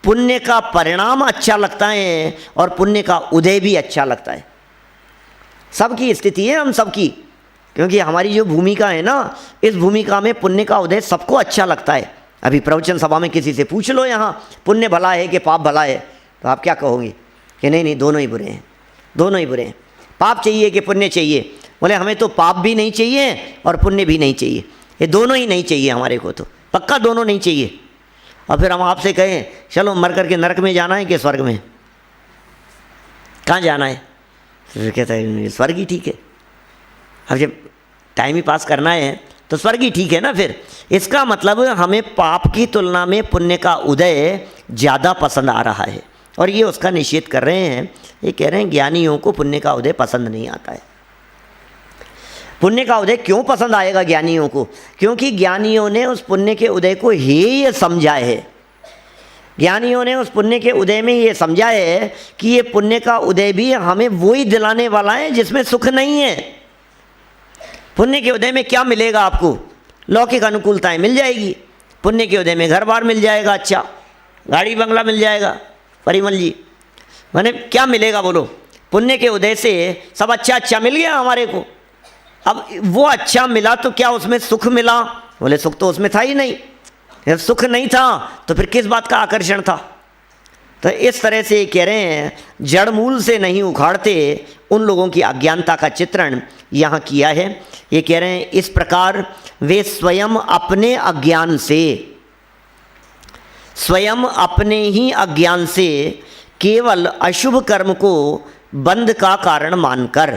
पुण्य का परिणाम अच्छा लगता है और पुण्य का उदय भी अच्छा लगता है। सबकी स्थिति है हम सबकी, क्योंकि हमारी जो भूमिका है ना, इस भूमिका में पुण्य का उदय सबको अच्छा लगता है। अभी प्रवचन सभा में किसी से पूछ लो यहाँ पुण्य भला है कि पाप भला है, तो आप क्या कहोगे कि नहीं नहीं दोनों ही बुरे हैं, दोनों ही बुरे हैं। पाप चाहिए कि पुण्य चाहिए? बोले हमें तो पाप भी नहीं चाहिए और पुण्य भी नहीं चाहिए, ये दोनों ही नहीं चाहिए हमारे को, तो पक्का दोनों नहीं चाहिए। और फिर हम आपसे कहें चलो मर करके नरक में जाना है कि स्वर्ग में, कहाँ जाना है? फिर कहता है स्वर्ग ही ठीक है। अब जब टाइम ही पास करना है तो स्वर्ग ही ठीक है ना। फिर इसका मतलब हमें पाप की तुलना में पुण्य का उदय ज़्यादा पसंद आ रहा है, और ये उसका निषेध कर रहे हैं। ये कह रहे हैं ज्ञानियों को पुण्य का उदय पसंद नहीं आता है। पुण्य का उदय क्यों पसंद आएगा ज्ञानियों को? क्योंकि ज्ञानियों ने उस पुण्य के उदय को हेय समझा है। ज्ञानियों ने उस पुण्य के उदय में ये समझा है कि ये पुण्य का उदय भी हमें वही दिलाने वाला है जिसमें सुख नहीं है। पुण्य के उदय में क्या मिलेगा आपको? लौकिक अनुकूलताएं मिल जाएगी। पुण्य के उदय में घर बार मिल जाएगा, अच्छा गाड़ी बंगला मिल जाएगा। परिमल जी माने क्या मिलेगा बोलो? पुण्य के उदय से सब अच्छा अच्छा मिल गया हमारे को। अब वो अच्छा मिला तो क्या उसमें सुख मिला? बोले सुख तो उसमें था ही नहीं। जब सुख नहीं था तो फिर किस बात का आकर्षण था? तो इस तरह से कह रहे हैं, जड़ मूल से नहीं उखाड़ते, उन लोगों की अज्ञानता का चित्रण यहाँ किया है। ये कह रहे हैं इस प्रकार वे स्वयं अपने अज्ञान से, स्वयं अपने ही अज्ञान से केवल अशुभ कर्म को बंध का कारण मानकर,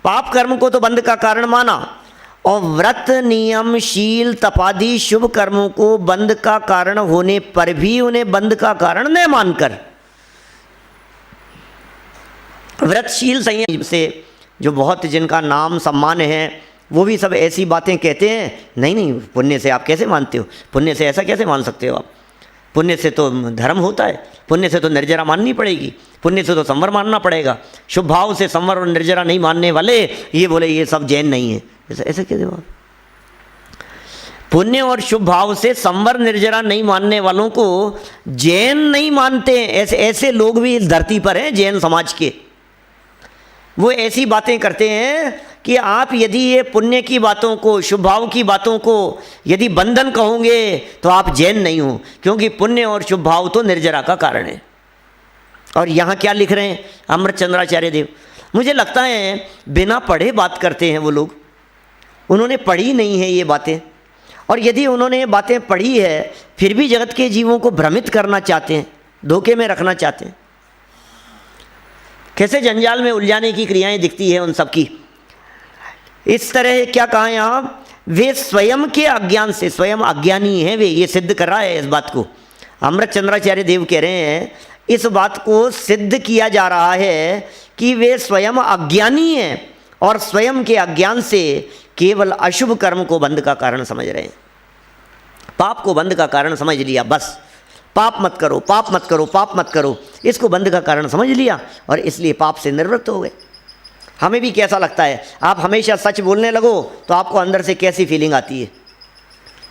पाप कर्म को तो बंध का कारण माना और व्रत नियम शील तपादि शुभ कर्मों को बंध का कारण होने पर भी उन्हें बंध का कारण न मानकर, व्रतशील संयम से जो बहुत जिनका नाम सम्मान है वो भी सब ऐसी बातें कहते हैं, नहीं नहीं पुण्य से आप कैसे मानते हो, पुण्य से ऐसा कैसे मान सकते हो आप, पुण्य से तो धर्म होता है, पुण्य से तो निर्जरा माननी पड़ेगी, पुण्य से तो संवर मानना पड़ेगा, शुभ भाव से संवर और निर्जरा नहीं मानने वाले ये बोले ये सब जैन नहीं है। ऐसा ऐसा कैसे बात? पुण्य और शुभ भाव से संवर निर्जरा नहीं मानने वालों को जैन नहीं मानते हैं। ऐसे ऐसे लोग भी इस धरती पर हैं जैन समाज के। वो ऐसी बातें करते हैं कि आप यदि ये पुण्य की बातों को, शुभ भाव की बातों को यदि बंधन कहोगे तो आप जैन नहीं हो, क्योंकि पुण्य और शुभ भाव तो निर्जरा का कारण है। और यहाँ क्या लिख रहे हैं अमृत चंद्राचार्य देव? मुझे लगता है बिना पढ़े बात करते हैं वो लोग, उन्होंने पढ़ी नहीं है ये बातें, और यदि उन्होंने ये बातें पढ़ी है फिर भी जगत के जीवों को भ्रमित करना चाहते हैं, धोखे में रखना चाहते हैं। कैसे जंजाल में उलझाने की क्रियाएं दिखती है उन सब की। इस तरह क्या कहा यहाँ, वे स्वयं के अज्ञान से, स्वयं अज्ञानी हैं वे, ये सिद्ध कर रहा है इस बात को। अमृत चंद्राचार्य देव कह रहे हैं इस बात को सिद्ध किया जा रहा है कि वे स्वयं अज्ञानी हैं और स्वयं के अज्ञान से केवल अशुभ कर्म को बंध का कारण समझ रहे हैं। पाप को बंध का कारण समझ लिया, बस पाप मत करो, पाप मत करो, पाप मत करो, इसको बंध का कारण समझ लिया और इसलिए पाप से निवृत्त हो गए। हमें भी कैसा लगता है, आप हमेशा सच बोलने लगो तो आपको अंदर से कैसी फीलिंग आती है?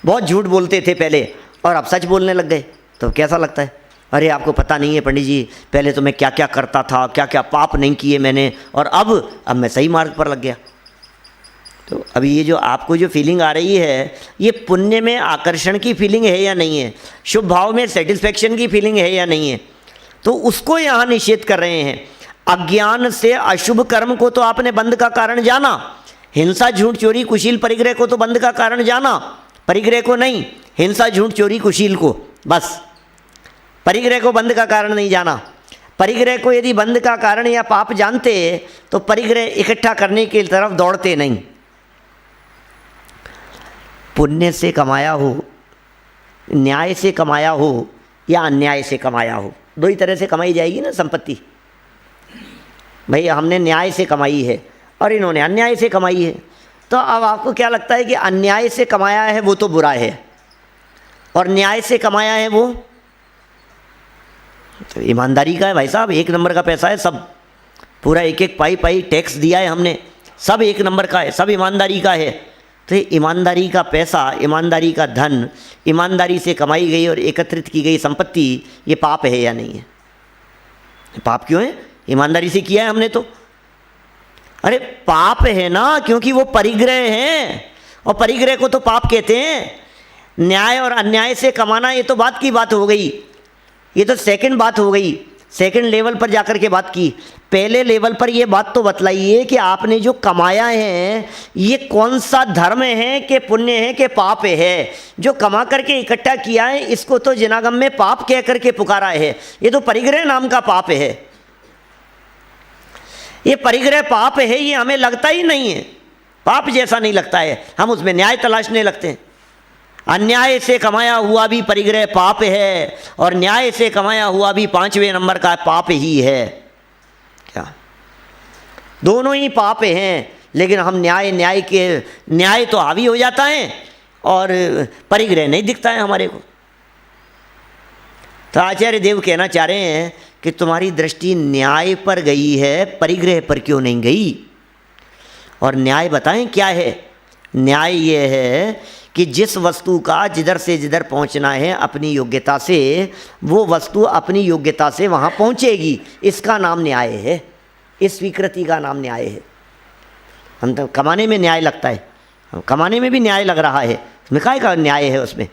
बहुत झूठ बोलते थे पहले और अब सच बोलने लग गए तो कैसा लगता है? अरे आपको पता नहीं है पंडित जी, पहले तो मैं क्या क्या करता था, क्या क्या पाप नहीं किए मैंने, और अब मैं सही मार्ग पर लग गया। तो अभी ये जो आपको जो फीलिंग आ रही है ये पुण्य में आकर्षण की फीलिंग है या नहीं है, शुभ भाव में सेटिस्फेक्शन की फीलिंग है या नहीं है, तो उसको यहाँ निषेध कर रहे हैं। अज्ञान से अशुभ कर्म को तो आपने बंध का कारण जाना, हिंसा झूठ चोरी कुशील परिग्रह को तो बंध का कारण जाना, परिग्रह को नहीं, हिंसा झूठ चोरी कुशील को, बस परिग्रह को बंध का कारण नहीं जाना। परिग्रह को यदि बंध का कारण या पाप जानते तो परिग्रह इकट्ठा करने की तरफ दौड़ते नहीं। पुण्य से कमाया हो, न्याय से कमाया हो या अन्याय से कमाया हो, दो ही तरह से कमाई जाएगी ना संपत्ति। भाई हमने न्याय से कमाई है और इन्होंने अन्याय से कमाई है, तो अब आपको क्या लगता है कि अन्याय से कमाया है वो तो बुरा है और न्याय से कमाया है वो तो ईमानदारी का है? भाई साहब एक नंबर का पैसा है, सब पूरा एक एक पाई पाई टैक्स दिया है हमने, सब एक नंबर का है, सब ईमानदारी का है। तो ये ईमानदारी का पैसा, ईमानदारी का धन, ईमानदारी से कमाई गई और एकत्रित की गई संपत्ति, ये पाप है या नहीं है? पाप क्यों है? ईमानदारी से किया है हमने तो। अरे पाप है ना, क्योंकि वो परिग्रह है और परिग्रह को तो पाप कहते हैं। न्याय और अन्याय से कमाना ये तो बात की बात हो गई, ये तो सेकंड बात हो गई, सेकंड लेवल पर जाकर के बात की। पहले लेवल पर ये बात तो बतलाइए कि आपने जो कमाया है ये कौन सा धर्म है कि पुण्य है कि पाप है? जो कमा करके इकट्ठा किया है इसको तो जिनागम में पाप कह करके पुकारा है, ये तो परिग्रह नाम का पाप है। ये परिग्रह पाप है, ये हमें लगता ही नहीं है, पाप जैसा नहीं लगता है, हम उसमें न्याय तलाशने लगते हैं। अन्याय से कमाया हुआ भी परिग्रह पाप है और न्याय से कमाया हुआ भी 5वें नंबर का पाप ही है। क्या दोनों ही पाप हैं, लेकिन हम न्याय तो हावी हो जाता है और परिग्रह नहीं दिखता है हमारे को। तो आचार्य देव कहना चाह रहे हैं कि तुम्हारी दृष्टि न्याय पर गई है, परिग्रह पर क्यों नहीं गई? और न्याय बताएं क्या है? न्याय ये है कि जिस वस्तु का जिधर से जिधर पहुंचना है अपनी योग्यता से, वो वस्तु अपनी योग्यता से वहाँ पहुँचेगी, इसका नाम न्याय है। इस स्वीकृति का नाम न्याय है। हम तो कमाने में न्याय लगता है, कमाने में भी न्याय लग रहा है, उसमें काय का न्याय है? उसमें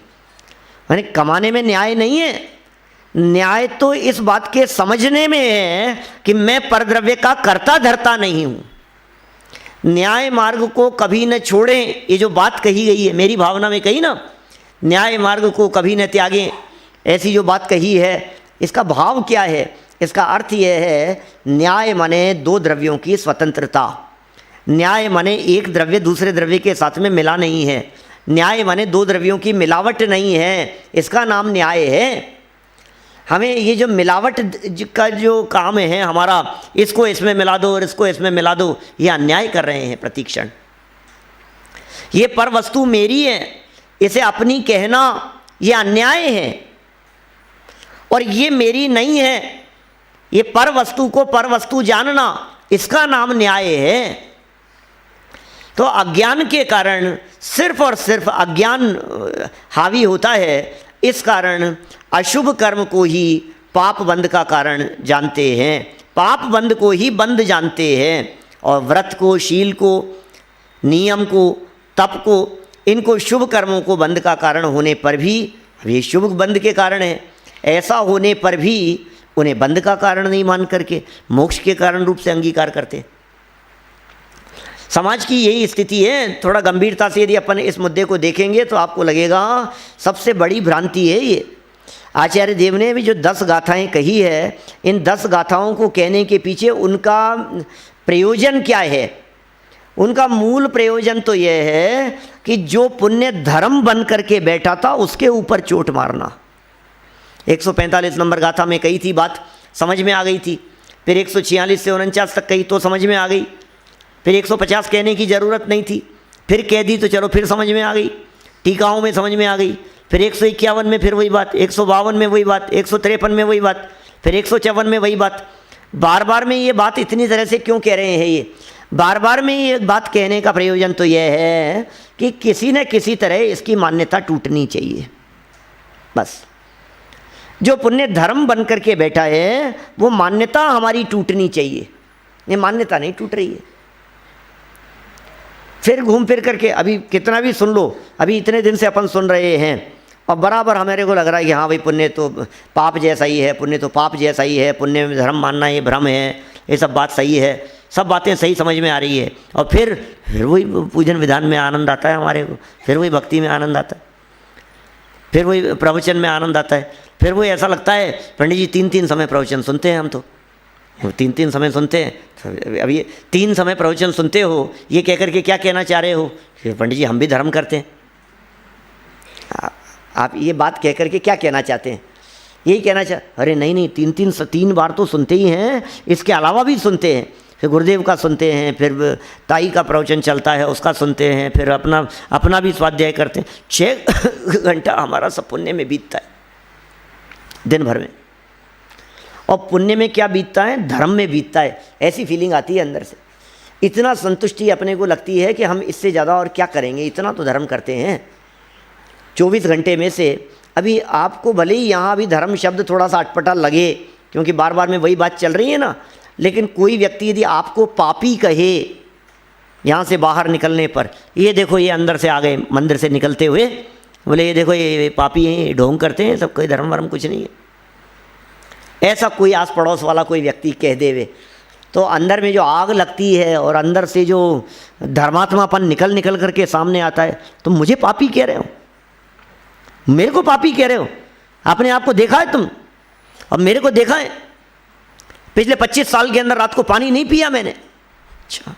माने कमाने में न्याय नहीं है, न्याय तो इस बात के समझने में है कि मैं परद्रव्य का कर्ता धर्ता नहीं हूँ। न्याय मार्ग को कभी न छोड़ें, ये जो बात कही गई है, मेरी भावना में कही ना, न्याय मार्ग को कभी न त्यागें, ऐसी जो बात कही है, इसका भाव क्या है? इसका अर्थ यह है, न्याय माने दो द्रव्यों की स्वतंत्रता, न्याय माने एक द्रव्य दूसरे द्रव्य के साथ में मिला नहीं है, न्याय माने दो द्रव्यों की मिलावट नहीं है, इसका नाम न्याय है। हमें ये जो मिलावट का जो काम है हमारा, इसको इसमें मिला दो और इसको इसमें मिला दो, ये अन्याय कर रहे हैं प्रतिक्षण। ये पर वस्तु मेरी है, इसे अपनी कहना ये अन्याय है, और ये मेरी नहीं है, ये पर वस्तु को पर वस्तु जानना, इसका नाम न्याय है। तो अज्ञान के कारण सिर्फ और सिर्फ अज्ञान हावी होता है, इस कारण अशुभ कर्म को ही पाप बंध का कारण जानते हैं, पाप बंध को ही बंध जानते हैं, और व्रत को, शील को, नियम को, तप को, इनको शुभ कर्मों को बंध का कारण होने पर भी, ये शुभ बंध के कारण है, ऐसा होने पर भी उन्हें बंध का कारण नहीं मान करके मोक्ष के कारण रूप से अंगीकार करते। समाज की यही स्थिति है। थोड़ा गंभीरता से यदि अपन इस मुद्दे को देखेंगे तो आपको लगेगा सबसे बड़ी भ्रांति है ये। आचार्य देव ने भी जो 10 गाथाएं कही है, इन 10 गाथाओं को कहने के पीछे उनका प्रयोजन क्या है? उनका मूल प्रयोजन तो यह है कि जो पुण्य धर्म बन करके बैठा था उसके ऊपर चोट मारना। 145 नंबर गाथा में कही थी बात, समझ में आ गई थी। फिर 146 से 49 तक कही तो समझ में आ गई। फिर 150 कहने की ज़रूरत नहीं थी, फिर कह दी तो चलो फिर समझ में आ गई, टीकाओं में समझ में आ गई। फिर 151 में फिर वही बात, 152 में वही बात, 153 में वही बात, फिर 154 में वही बात। बार बार में ये बात इतनी तरह से क्यों कह रहे हैं? ये बार बार में ये बात कहने का प्रयोजन तो यह है कि किसी न किसी तरह इसकी मान्यता टूटनी चाहिए। बस जो पुण्य धर्म बन करके बैठा है वो मान्यता हमारी टूटनी चाहिए। ये मान्यता नहीं टूट रही है। फिर घूम फिर करके अभी कितना भी सुन लो, अभी इतने दिन से अपन सुन रहे हैं और बराबर हमारे को लग रहा है कि हाँ भाई पुण्य तो पाप जैसा ही है, पुण्य तो पाप जैसा ही है, पुण्य में धर्म मानना ये भ्रम है, ये सब बात सही है, सब बातें सही समझ में आ रही है। और फिर वही पूजन विधान में आनंद आता है हमारे को, फिर वही भक्ति में आनंद आता है, फिर वही प्रवचन में आनंद आता है, फिर वही ऐसा लगता है पंडित जी 3-3 समय प्रवचन सुनते हैं। हम तो 3-3 समय सुनते हैं। अब ये 3 समय प्रवचन सुनते हो, ये कह करके क्या कहना चाह रहे हो? पंडित जी हम भी धर्म करते हैं। आप ये बात कह करके क्या कहना चाहते हैं? यही कहना अरे नहीं, 3 बार तो सुनते ही हैं, इसके अलावा भी सुनते हैं। फिर गुरुदेव का सुनते हैं, फिर ताई का प्रवचन चलता है उसका सुनते हैं, फिर अपना भी स्वाध्याय करते हैं। 6 घंटा हमारा सब पुण्य में बीतता है दिन भर में। और पुण्य में क्या बीतता है? धर्म में बीतता है। ऐसी फीलिंग आती है अंदर से, इतना संतुष्टि अपने को लगती है कि हम इससे ज़्यादा और क्या करेंगे, इतना तो धर्म करते हैं। 24 घंटे में से अभी आपको भले ही यहाँ अभी धर्म शब्द थोड़ा सा अटपटा लगे, क्योंकि बार बार में वही बात चल रही है ना, लेकिन कोई व्यक्ति यदि आपको पापी कहे यहाँ से बाहर निकलने पर, ये देखो ये अंदर से आ गए मंदिर से निकलते हुए, बोले ये देखो ये पापी हैं, ढोंग करते हैं, सब कोई धर्म वर्म कुछ नहीं है, ऐसा कोई आस पड़ोस वाला कोई व्यक्ति कह देवे तो अंदर में जो आग लगती है और अंदर से जो धर्मात्मापन निकल करके सामने आता है। तुम मुझे पापी कह रहे हो, मेरे को पापी कह रहे हो? अपने आप को देखा है तुम? अब मेरे को देखा है? पिछले 25 साल के अंदर रात को पानी नहीं पिया मैंने। अच्छा,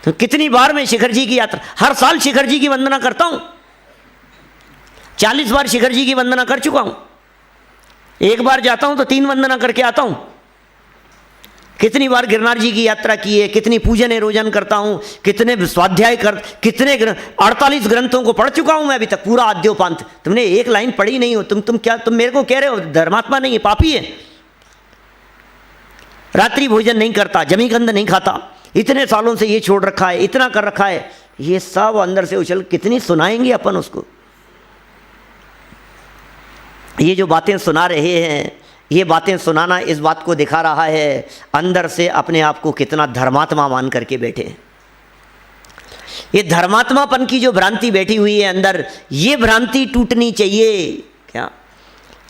तो कितनी बार मैं शिखर जी की यात्रा, हर साल शिखर जी की वंदना करता हूं, 40 बार शिखर जी की वंदना कर चुका हूं। एक बार जाता हूं तो 3 वंदना करके आता हूं। कितनी बार गिरनार जी की यात्रा की है, कितनी पूजन रोजन करता हूं, कितने स्वाध्याय कितने 48 ग्रंथों को पढ़ चुका हूं मैं अभी तक, पूरा आद्योपांत। तुमने एक लाइन पढ़ी नहीं हो। तुम मेरे को कह रहे हो धर्मात्मा नहीं है, पापी है। रात्रि भोजन नहीं करता, जमीकंद नहीं खाता, इतने सालों से ये छोड़ रखा है, इतना कर रखा है, ये सब अंदर से उछल, कितनी सुनाएंगे अपन उसको? ये जो बातें सुना रहे हैं ये बातें सुनाना इस बात को दिखा रहा है अंदर से अपने आप को कितना धर्मात्मा मान करके बैठे हैं। ये धर्मात्मापन की जो भ्रांति बैठी हुई है अंदर, ये भ्रांति टूटनी चाहिए। क्या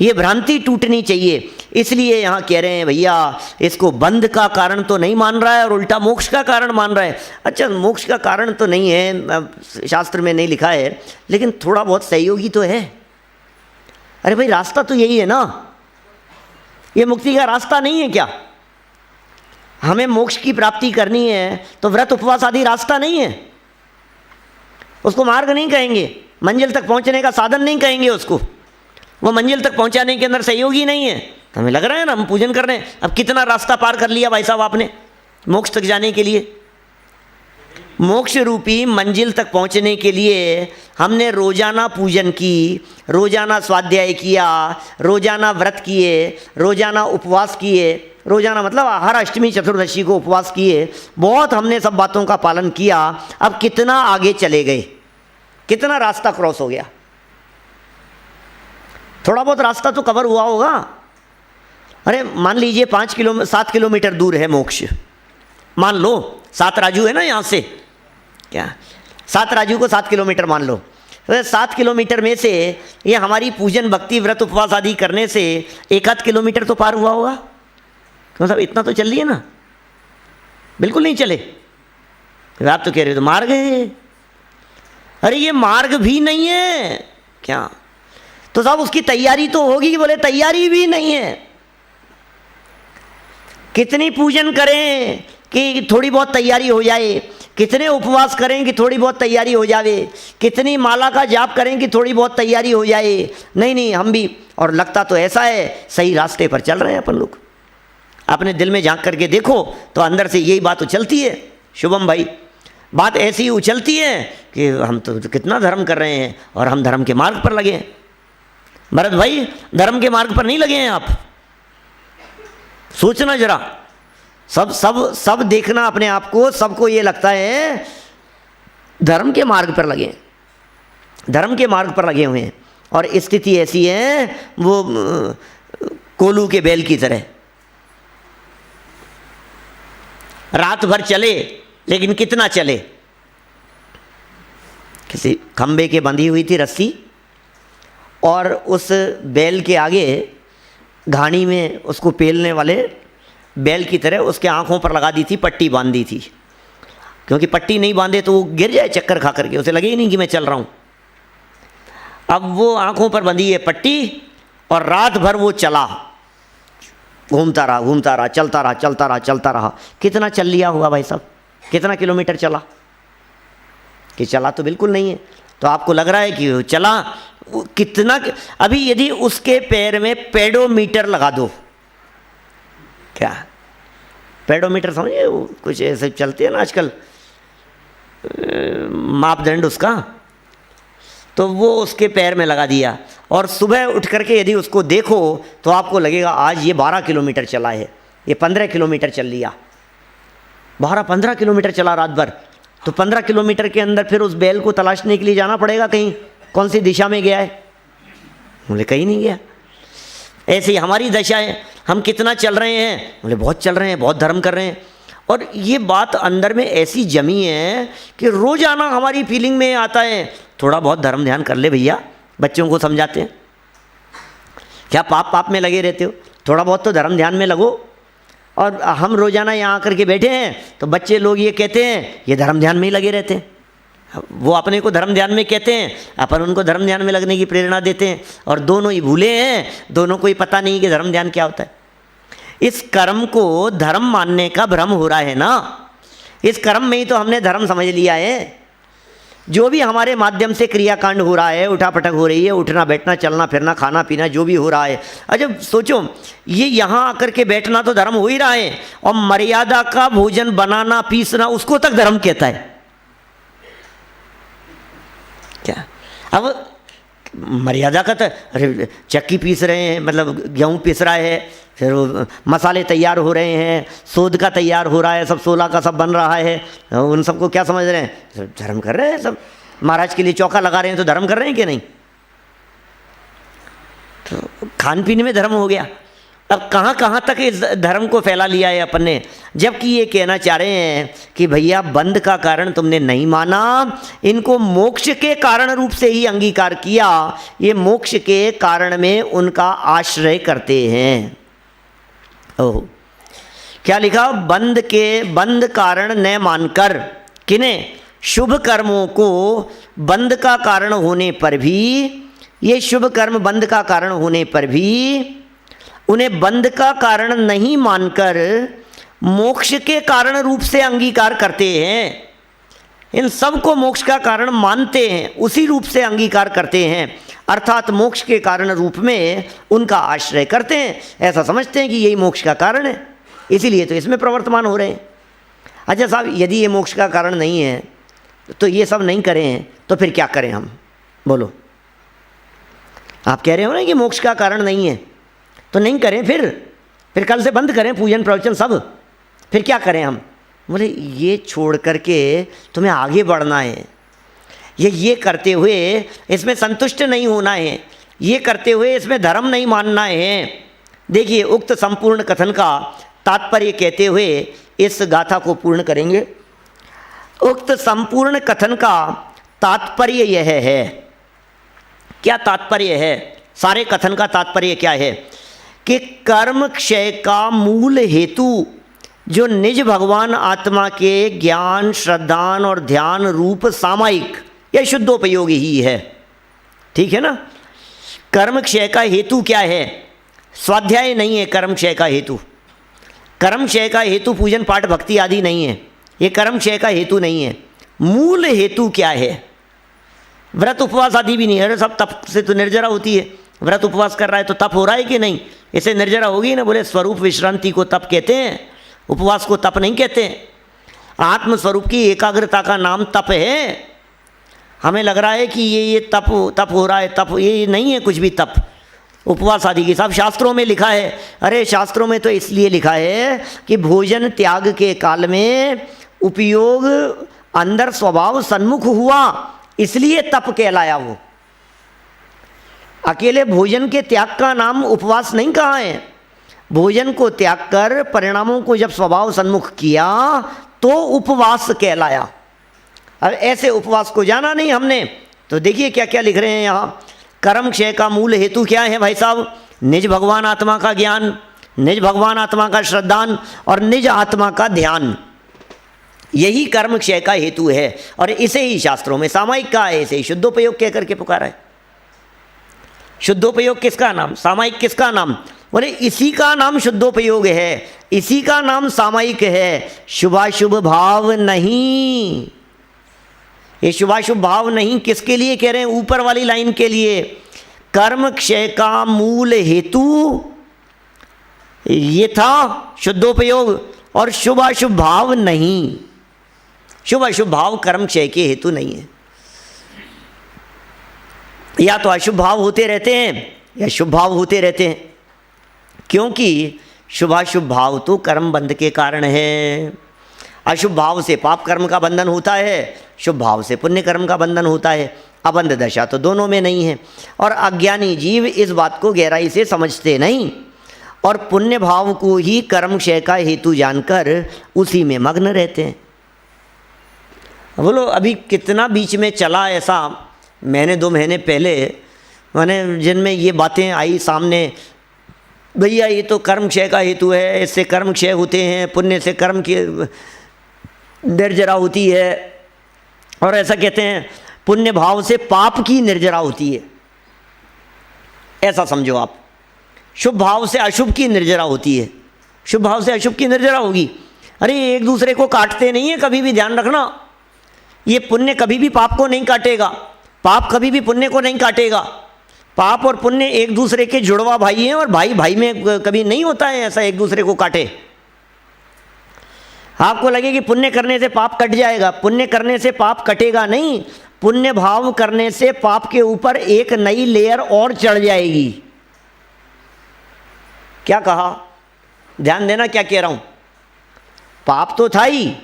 ये भ्रांति टूटनी चाहिए। इसलिए यहाँ कह रहे हैं भैया इसको बंध का कारण तो नहीं मान रहा है और उल्टा मोक्ष का कारण मान रहा है। अच्छा, मोक्ष का कारण तो नहीं है, शास्त्र में नहीं लिखा है, लेकिन थोड़ा बहुत सहयोगी तो है। अरे भाई रास्ता तो यही है ना, ये मुक्ति का रास्ता नहीं है क्या? हमें मोक्ष की प्राप्ति करनी है तो व्रत उपवास आदि रास्ता नहीं है, उसको मार्ग नहीं कहेंगे, मंजिल तक पहुंचने का साधन नहीं कहेंगे उसको, वो मंजिल तक पहुंचाने के अंदर सहयोगी नहीं है। हमें लग रहा है ना हम पूजन कर रहे हैं, अब कितना रास्ता पार कर लिया भाई साहब आपने मोक्ष तक जाने के लिए। मोक्ष रूपी मंजिल तक पहुंचने के लिए हमने रोजाना पूजन की, रोजाना स्वाध्याय किया, रोजाना व्रत किए, रोजाना उपवास किए, रोजाना मतलब हर अष्टमी चतुर्दशी को उपवास किए, बहुत हमने सब बातों का पालन किया। अब कितना आगे चले गए, कितना रास्ता क्रॉस हो गया, थोड़ा बहुत रास्ता तो कवर हुआ होगा। अरे मान लीजिए 7 किलोमीटर दूर है मोक्ष, मान लो 7 राजू है ना यहाँ से, क्या 7 राजू को 7 किलोमीटर मान लो, तो 7 किलोमीटर में से ये हमारी पूजन भक्ति व्रत उपवास आदि करने से 1-8 किलोमीटर तो पार हुआ होगा। मतलब इतना तो चल लिए ना, बिल्कुल नहीं चले। आप तो कह रहे हो तो मार्ग है, अरे ये मार्ग भी नहीं है क्या? तो साहब उसकी तैयारी तो होगी, बोले तैयारी भी नहीं है। कितनी पूजन करें कि थोड़ी बहुत तैयारी हो जाए, कितने उपवास करें कि थोड़ी बहुत तैयारी हो जावे, कितनी माला का जाप करें कि थोड़ी बहुत तैयारी हो जाए। नहीं हम भी, और लगता तो ऐसा है सही रास्ते पर चल रहे हैं अपन लोग। अपने दिल में झांक करके देखो तो अंदर से यही बात उछलती है शुभम भाई, बात ऐसी उछलती है कि हम तो कितना धर्म कर रहे हैं और हम धर्म के मार्ग पर लगे हैं। भरत भाई धर्म के मार्ग पर नहीं लगे हैं आप, सोचना जरा। सब देखना अपने आप को, सबको ये लगता है धर्म के मार्ग पर लगे, धर्म के मार्ग पर लगे हुए हैं, और स्थिति ऐसी है वो कोलू के बैल की तरह, रात भर चले लेकिन कितना चले। किसी खंबे के बंधी हुई थी रस्सी, और उस बैल के आगे घानी में उसको पेलने वाले बैल की तरह उसके आँखों पर लगा दी थी, पट्टी बांध दी थी, क्योंकि पट्टी नहीं बांधे तो वो गिर जाए चक्कर खा करके, उसे लगे ही नहीं कि मैं चल रहा हूँ। अब वो आँखों पर बंधी है पट्टी, और रात भर वो चला, घूमता रहा, चलता रहा। कितना चल लिया होगा भाई साहब, कितना किलोमीटर चला? कि चला तो बिल्कुल नहीं है। तो आपको लग रहा है कि चला कितना? अभी यदि उसके पैर में पेडोमीटर लगा दो, क्या पेडोमीटर समझिए, कुछ ऐसे चलते हैं ना आजकल मापदंड उसका, तो वो उसके पैर में लगा दिया, और सुबह उठ करके यदि उसको देखो तो आपको लगेगा आज ये 12 किलोमीटर चला है, ये 15 किलोमीटर चल लिया, 12-15 किलोमीटर चला रात भर। तो 15 किलोमीटर के अंदर फिर उस बैल को तलाशने के लिए जाना पड़ेगा कहीं, कौन सी दिशा में गया है? बोले कहीं नहीं गया। ऐसे ही हमारी दशा है, हम कितना चल रहे हैं? बोले बहुत चल रहे हैं, बहुत धर्म कर रहे हैं। और ये बात अंदर में ऐसी जमी है कि रोजाना हमारी फीलिंग में आता है थोड़ा बहुत धर्म ध्यान कर ले भैया। बच्चों को समझाते हैं, क्या पाप में लगे रहते हो, थोड़ा बहुत तो धर्म ध्यान में लगो। और हम रोजाना यहाँ आकर के बैठे हैं तो बच्चे लोग ये कहते हैं ये धर्म ध्यान में ही लगे रहते हैं। वो अपने को धर्म ध्यान में कहते हैं, अपन उनको धर्म ध्यान में लगने की प्रेरणा देते हैं, और दोनों ही भूले हैं, दोनों को ही पता नहीं कि धर्म ध्यान क्या होता है। इस कर्म को धर्म मानने का भ्रम हो रहा है ना, इस कर्म में ही तो हमने धर्म समझ लिया है। जो भी हमारे माध्यम से क्रियाकांड हो रहा है, उठापटक हो रही है, उठना बैठना चलना फिरना खाना पीना जो भी हो रहा है, अच्छा सोचो ये यहाँ आकर के बैठना तो धर्म हो ही रहा है, और मर्यादा का भोजन बनाना पीसना उसको तक धर्म कहता है क्या? अब मर्यादा का तो अरे चक्की पीस रहे हैं, मतलब गेहूँ पीस रहा है, फिर वो मसाले तैयार हो रहे हैं, सोद का तैयार हो रहा है, सब 16 का सब बन रहा है, उन सबको क्या समझ रहे हैं? सब धर्म कर रहे हैं। सब महाराज के लिए चौका लगा रहे हैं तो धर्म कर रहे हैं कि नहीं? तो खान पीने में धर्म हो गया, अब कहाँ कहाँ तक इस धर्म को फैला लिया है अपन ने, जबकि ये कहना चाह रहे हैं कि भैया बंध का कारण तुमने नहीं माना, इनको मोक्ष के कारण रूप से ही अंगीकार किया, ये मोक्ष के कारण में उनका आश्रय करते हैं। ओह, क्या लिखा, बंध कारण न मानकर, किन्हें, शुभ कर्मों को बंध का कारण होने पर भी, ये शुभ कर्म बंध का कारण होने पर भी उन्हें बंध का कारण नहीं मानकर मोक्ष के कारण रूप से अंगीकार करते हैं। इन सब को मोक्ष का कारण मानते हैं, उसी रूप से अंगीकार करते हैं, अर्थात मोक्ष के कारण रूप में उनका आश्रय करते हैं, ऐसा समझते हैं कि यही मोक्ष का कारण है, इसीलिए तो इसमें प्रवर्तमान हो रहे हैं। अच्छा साहब, यदि ये मोक्ष का कारण नहीं है तो ये सब नहीं करें तो फिर क्या करें हम, बोलो। आप कह रहे हो ना कि मोक्ष का कारण नहीं है, तो नहीं करें, फिर कल से बंद करें पूजन प्रवचन सब, फिर क्या करें हम। बोले ये छोड़ करके तुम्हें आगे बढ़ना है, ये करते हुए इसमें संतुष्ट नहीं होना है, ये करते हुए इसमें धर्म नहीं मानना है। देखिए, उक्त संपूर्ण कथन का तात्पर्य कहते हुए इस गाथा को पूर्ण करेंगे। उक्त संपूर्ण कथन का तात्पर्य यह है, क्या तात्पर्य है, सारे कथन का तात्पर्य क्या है कि कर्म क्षय का मूल हेतु जो निज भगवान आत्मा के ज्ञान, श्रद्धान और ध्यान रूप सामायिक, यह शुद्धोपयोगी ही है, ठीक है ना। कर्म क्षय का हेतु क्या है, स्वाध्याय नहीं है कर्म क्षय का हेतु, कर्म क्षय का हेतु पूजन पाठ भक्ति आदि नहीं है, ये कर्म क्षय का हेतु नहीं है। मूल हेतु क्या है, व्रत उपवास आदि भी नहीं है। अरे सब तप से तो निर्जरा होती है, व्रत उपवास कर रहा है तो तप हो रहा है कि नहीं, इससे निर्जरा होगी ना। बोले स्वरूप विश्रांति को तप कहते हैं, उपवास को तप नहीं कहते। आत्मस्वरूप की एकाग्रता का नाम तप है। हमें लग रहा है कि ये तप हो रहा है, तप ये नहीं है कुछ भी तप, उपवास आदि की सब शास्त्रों में लिखा है। अरे शास्त्रों में तो इसलिए लिखा है कि भोजन त्याग के काल में उपयोग अंदर स्वभाव सन्मुख हुआ, इसलिए तप कहलाया। वो अकेले भोजन के त्याग का नाम उपवास नहीं कहा है। भोजन को त्याग कर परिणामों को जब स्वभाव सन्मुख किया तो उपवास कहलाया। अब ऐसे उपवास को जाना नहीं हमने, तो देखिए क्या क्या लिख रहे हैं यहाँ। कर्म क्षय का मूल हेतु क्या है भाई साहब, निज भगवान आत्मा का ज्ञान, निज भगवान आत्मा का श्रद्धान और निज आत्मा का ध्यान, यही कर्म क्षय का हेतु है। और इसे ही शास्त्रों में सामायिक का है, इसे ही शुद्धोपयोग कह करके पुकारा है। शुद्धोपयोग किसका नाम, सामायिक किसका नाम, बोले इसी का नाम शुद्धोपयोग है, इसी का नाम सामायिक है। शुभाशुभ भाव नहीं, ये शुभाशुभ भाव नहीं किसके लिए कह रहे हैं, ऊपर वाली लाइन के लिए। कर्म क्षय का मूल हेतु ये था शुद्धोपयोग, और शुभाशुभ भाव नहीं, शुभाशुभ भाव कर्म क्षय के हेतु नहीं है। या तो अशुभ भाव होते रहते हैं या शुभ भाव होते रहते हैं, क्योंकि शुभाशुभ भाव तो कर्म बंध के कारण है। अशुभ भाव से पाप कर्म का बंधन होता है, शुभ भाव से पुण्य कर्म का बंधन होता है। अबंध दशा तो दोनों में नहीं है। और अज्ञानी जीव इस बात को गहराई से समझते नहीं और पुण्य भाव को ही कर्म क्षय का हेतु जानकर उसी में मग्न रहते हैं। बोलो अभी कितना बीच में चला ऐसा, महीने 2 महीने पहले मैंने जिनमें ये बातें आई सामने, भैया ये तो कर्म क्षय का हेतु है, इससे कर्म क्षय होते हैं, पुण्य से कर्म की निर्जरा होती है, और ऐसा कहते हैं पुण्य भाव से पाप की निर्जरा होती है, ऐसा समझो आप। शुभ भाव से अशुभ की निर्जरा होती है, शुभ भाव से अशुभ की निर्जरा होगी। अरे एक दूसरे को काटते नहीं है, कभी भी ध्यान रखना। ये पुण्य कभी भी पाप को नहीं काटेगा, पाप कभी भी पुण्य को नहीं काटेगा। पाप और पुण्य एक दूसरे के जुड़वा भाई हैं, और भाई भाई में कभी नहीं होता है ऐसा एक दूसरे को काटे। आपको लगे कि पुण्य करने से पाप कट जाएगा, पुण्य करने से पाप कटेगा नहीं, पुण्य भाव करने से पाप के ऊपर एक नई लेयर और चढ़ जाएगी। क्या कहा, ध्यान देना क्या कह रहा हूं। पाप तो था ही,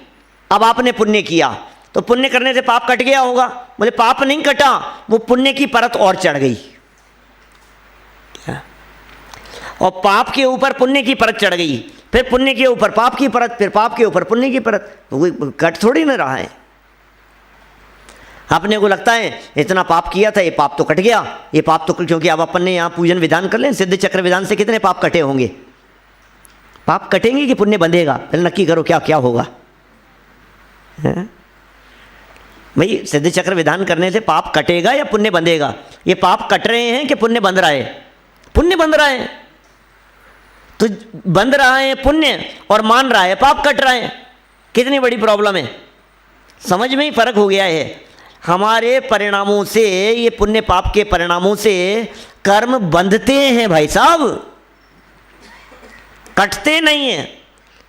अब आपने पुण्य किया तो पुण्य करने से पाप कट गया होगा। बोले पाप नहीं कटा, वो पुण्य की परत और चढ़ गई। और पाप के ऊपर पुण्य की परत चढ़ गई, फिर पुण्य के ऊपर पाप की परत, फिर पाप के ऊपर पुण्य की परत, कोई कट थोड़ी ना रहा है। अपने को लगता है इतना पाप किया था, ये पाप तो कट गया, ये पाप तो, क्योंकि अब अपन ने यहाँ पूजन विधान कर लें, सिद्ध चक्र विधान से कितने पाप कटे होंगे? पाप कटेंगे कि पुण्य बंधेगा? पहले नक्की करो क्या क्या होगा। भाई सिद्ध चक्र विधान करने से पाप कटेगा या पुण्य बंधेगा? ये पाप कट रहे हैं कि पुण्य बंध रहा है? पुण्य बंध रहा है। तो बंध रहा है पुण्य और मान रहा है पाप कट रहा है, कितनी बड़ी प्रॉब्लम है। समझ में ही फर्क हो गया है। हमारे परिणामों से, ये पुण्य पाप के परिणामों से कर्म बंधते हैं भाई साहब, कटते नहीं है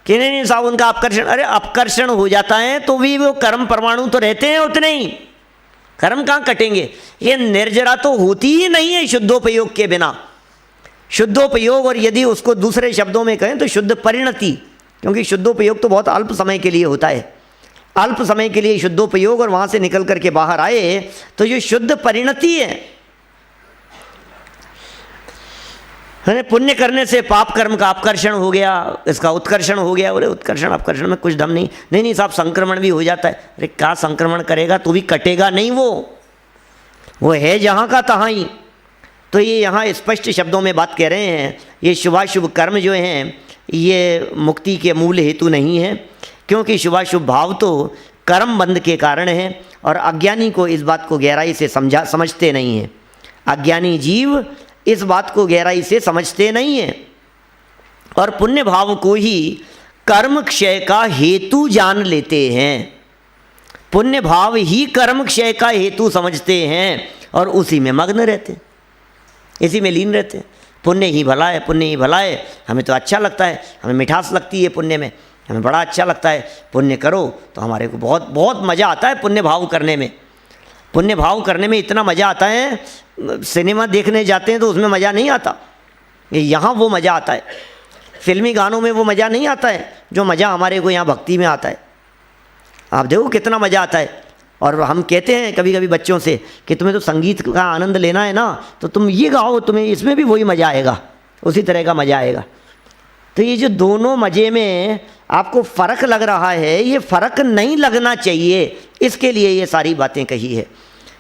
कि नहीं साहब उनका अपकर्षण, अरे अपकर्षण हो जाता है तो भी वो कर्म परमाणु तो रहते हैं उतने ही, कर्म कहाँ कटेंगे। ये निर्जरा तो होती ही नहीं है शुद्धोपयोग के बिना। शुद्धोपयोग, और यदि उसको दूसरे शब्दों में कहें तो शुद्ध परिणति, क्योंकि शुद्धोपयोग तो बहुत अल्प समय के लिए होता है, अल्प समय के लिए शुद्धोपयोग, और वहाँ से निकल करके बाहर आए तो जो शुद्ध परिणति है, पुण्य करने से पाप कर्म का अपकर्षण हो गया, इसका उत्कर्षण हो गया। बोले उत्कर्षण अपकर्षण में कुछ दम नहीं। नहीं नहीं साहब, संक्रमण भी हो जाता है। अरे क्या संक्रमण करेगा, तो भी कटेगा नहीं, वो है जहाँ का तहाँ ही। तो ये यहाँ स्पष्ट शब्दों में बात कह रहे हैं, ये शुभाशुभ कर्म जो हैं ये मुक्ति के मूल हेतु नहीं है, क्योंकि शुभाशुभ भाव तो कर्म बंध के कारण है, और अज्ञानी को इस बात को गहराई से समझते नहीं हैं। अज्ञानी जीव इस बात को गहराई से समझते नहीं हैं, और पुण्य भाव को ही कर्म क्षय का हेतु जान लेते हैं। पुण्य भाव ही कर्म क्षय का हेतु समझते हैं और उसी में मग्न रहते हैं, इसी में लीन रहते हैं। पुण्य ही भला है, पुण्य ही भला है, हमें तो अच्छा लगता है, हमें मिठास लगती है पुण्य में, हमें बड़ा अच्छा लगता है। पुण्य करो तो हमारे को बहुत बहुत मज़ा आता है पुण्य भाव करने में। पुण्य भाव करने में इतना मज़ा आता है, सिनेमा देखने जाते हैं तो उसमें मज़ा नहीं आता, यहाँ वो मज़ा आता है। फिल्मी गानों में वो मज़ा नहीं आता है जो मज़ा हमारे को यहाँ भक्ति में आता है। आप देखो कितना मज़ा आता है। और हम कहते हैं कभी कभी बच्चों से कि तुम्हें तो संगीत का आनंद लेना है ना, तो तुम ये गाओ, तुम्हें इसमें भी वही मज़ा आएगा, उसी तरह का मज़ा आएगा। तो ये जो दोनों मज़े में आपको फ़र्क लग रहा है, ये फ़र्क नहीं लगना चाहिए, इसके लिए ये सारी बातें कही है।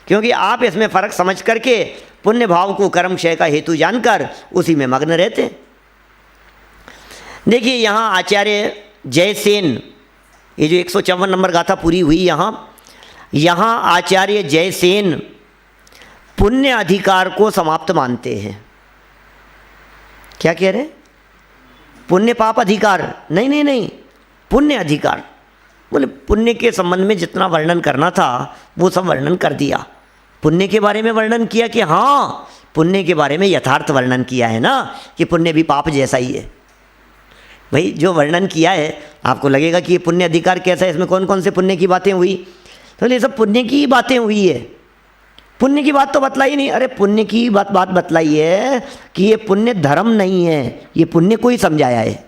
क्योंकि आप इसमें फ़र्क समझ करके पुण्य भाव को कर्म क्षय का हेतु जानकर उसी में मग्न रहते हैं। देखिए यहाँ आचार्य जयसेन, ये जो 154 नंबर गाथा पूरी हुई यहाँ आचार्य जयसेन पुण्य अधिकार को समाप्त मानते हैं। क्या कह रहे हैं? पुण्य पाप अधिकार नहीं, पुण्य अधिकार। बोले पुण्य के संबंध में जितना वर्णन करना था वो सब वर्णन कर दिया। पुण्य के बारे में वर्णन किया कि हाँ, पुण्य के बारे में यथार्थ वर्णन किया है ना, कि पुण्य भी पाप जैसा ही है। भाई जो वर्णन किया है आपको लगेगा कि ये पुण्य अधिकार कैसा है, इसमें कौन कौन से पुण्य की बातें हुई, तो ये सब पुण्य की बातें हुई है। पुण्य की बात तो बतलाई नहीं। अरे पुण्य की बात बतलाई है कि ये पुण्य धर्म नहीं है, ये पुण्य को ही समझाया है।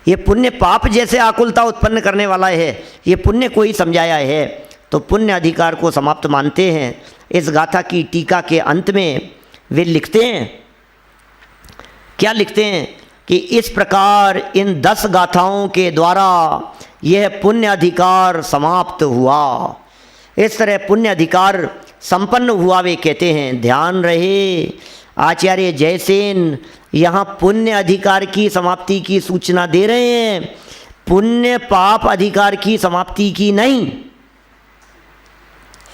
ये पुण्य पाप जैसे आकुलता उत्पन्न करने वाला है, ये पुण्य को ही समझाया है। तो पुण्य अधिकार को समाप्त मानते हैं। इस गाथा की टीका के अंत में वे लिखते हैं, क्या लिखते हैं कि इस प्रकार इन 10 गाथाओं के द्वारा यह पुण्य अधिकार समाप्त हुआ। इस तरह पुण्य अधिकार संपन्न हुआ, वे कहते हैं। ध्यान रहे, आचार्य जयसेन यहाँ पुण्य अधिकार की समाप्ति की सूचना दे रहे हैं, पुण्य पाप अधिकार की समाप्ति की नहीं।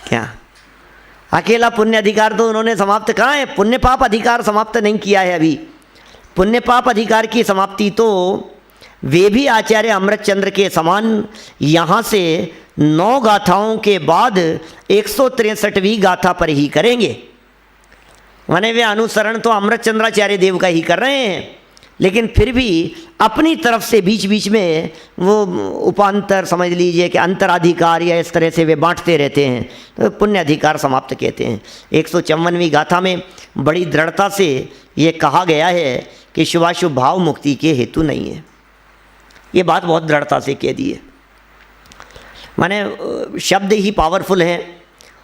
क्या अकेला पुण्य अधिकार तो उन्होंने समाप्त कहाँ है, पुण्य पाप अधिकार समाप्त नहीं किया है अभी। पुण्य पाप अधिकार की समाप्ति तो वे भी आचार्य अमृतचंद्र के समान यहाँ से 9 गाथाओं के बाद 163वीं गाथा पर ही करेंगे। माने वे अनुसरण तो अमृतचंद्राचार्य देव का ही कर रहे हैं, लेकिन फिर भी अपनी तरफ से बीच बीच में वो उपांतर समझ लीजिए कि अंतराधिकार या इस तरह से वे बांटते रहते हैं। तो पुण्य अधिकार समाप्त कहते हैं। 154वीं गाथा में बड़ी दृढ़ता से ये कहा गया है कि शुभाशुभ भाव मुक्ति के हेतु नहीं है। ये बात बहुत दृढ़ता से कह दी है। माने शब्द ही पावरफुल हैं,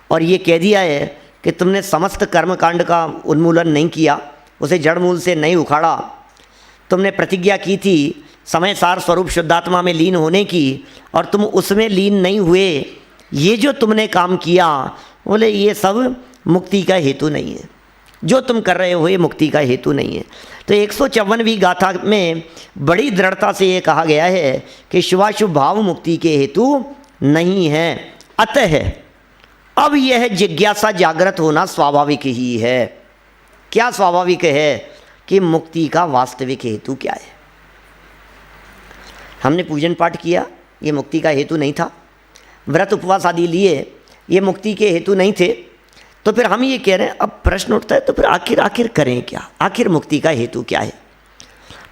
और ये कह दिया है कि तुमने समस्त कर्मकांड का उन्मूलन नहीं किया, उसे जड़ मूल से नहीं उखाड़ा। तुमने प्रतिज्ञा की थी समय सार स्वरूप शुद्धात्मा में लीन होने की, और तुम उसमें लीन नहीं हुए। ये जो तुमने काम किया, बोले ये सब मुक्ति का हेतु नहीं है। जो तुम कर रहे हो ये मुक्ति का हेतु नहीं है। तो 154वीं गाथा में बड़ी दृढ़ता से ये कहा गया है कि शुभाशुभ भाव मुक्ति के हेतु नहीं है। अतः अब यह जिज्ञासा जागृत होना स्वाभाविक ही है। क्या स्वाभाविक है? कि मुक्ति का वास्तविक हेतु क्या है। हमने पूजन पाठ किया, ये मुक्ति का हेतु नहीं था। व्रत उपवास आदि लिए, ये मुक्ति के हेतु नहीं थे। तो फिर हम ये कह रहे हैं, अब प्रश्न उठता है तो फिर आखिर करें क्या? आखिर मुक्ति का हेतु क्या है?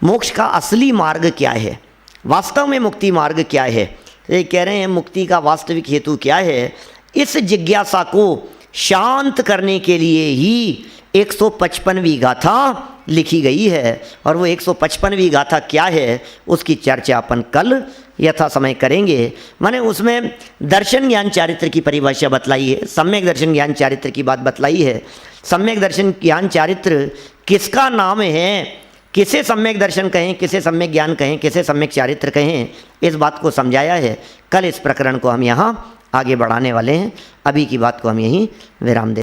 मोक्ष का असली मार्ग क्या है? वास्तव में मुक्ति मार्ग क्या है? ये कह रहे हैं मुक्ति का वास्तविक हेतु क्या है? इस जिज्ञासा को शांत करने के लिए ही 155वीं गाथा लिखी गई है। और वो 155वीं गाथा क्या है उसकी चर्चा अपन कल यथा समय करेंगे। माने उसमें दर्शन ज्ञान चारित्र की परिभाषा बतलाई है, सम्यक दर्शन ज्ञान चारित्र की बात बतलाई है। सम्यक दर्शन ज्ञान चारित्र किसका नाम है, किसे सम्यक दर्शन कहें, किसे सम्यक ज्ञान कहें, किसे सम्यक चारित्र कहें, इस बात को समझाया है। कल इस प्रकरण को हम यहाँ आगे बढ़ाने वाले हैं। अभी की बात को हम यहीं विराम दें।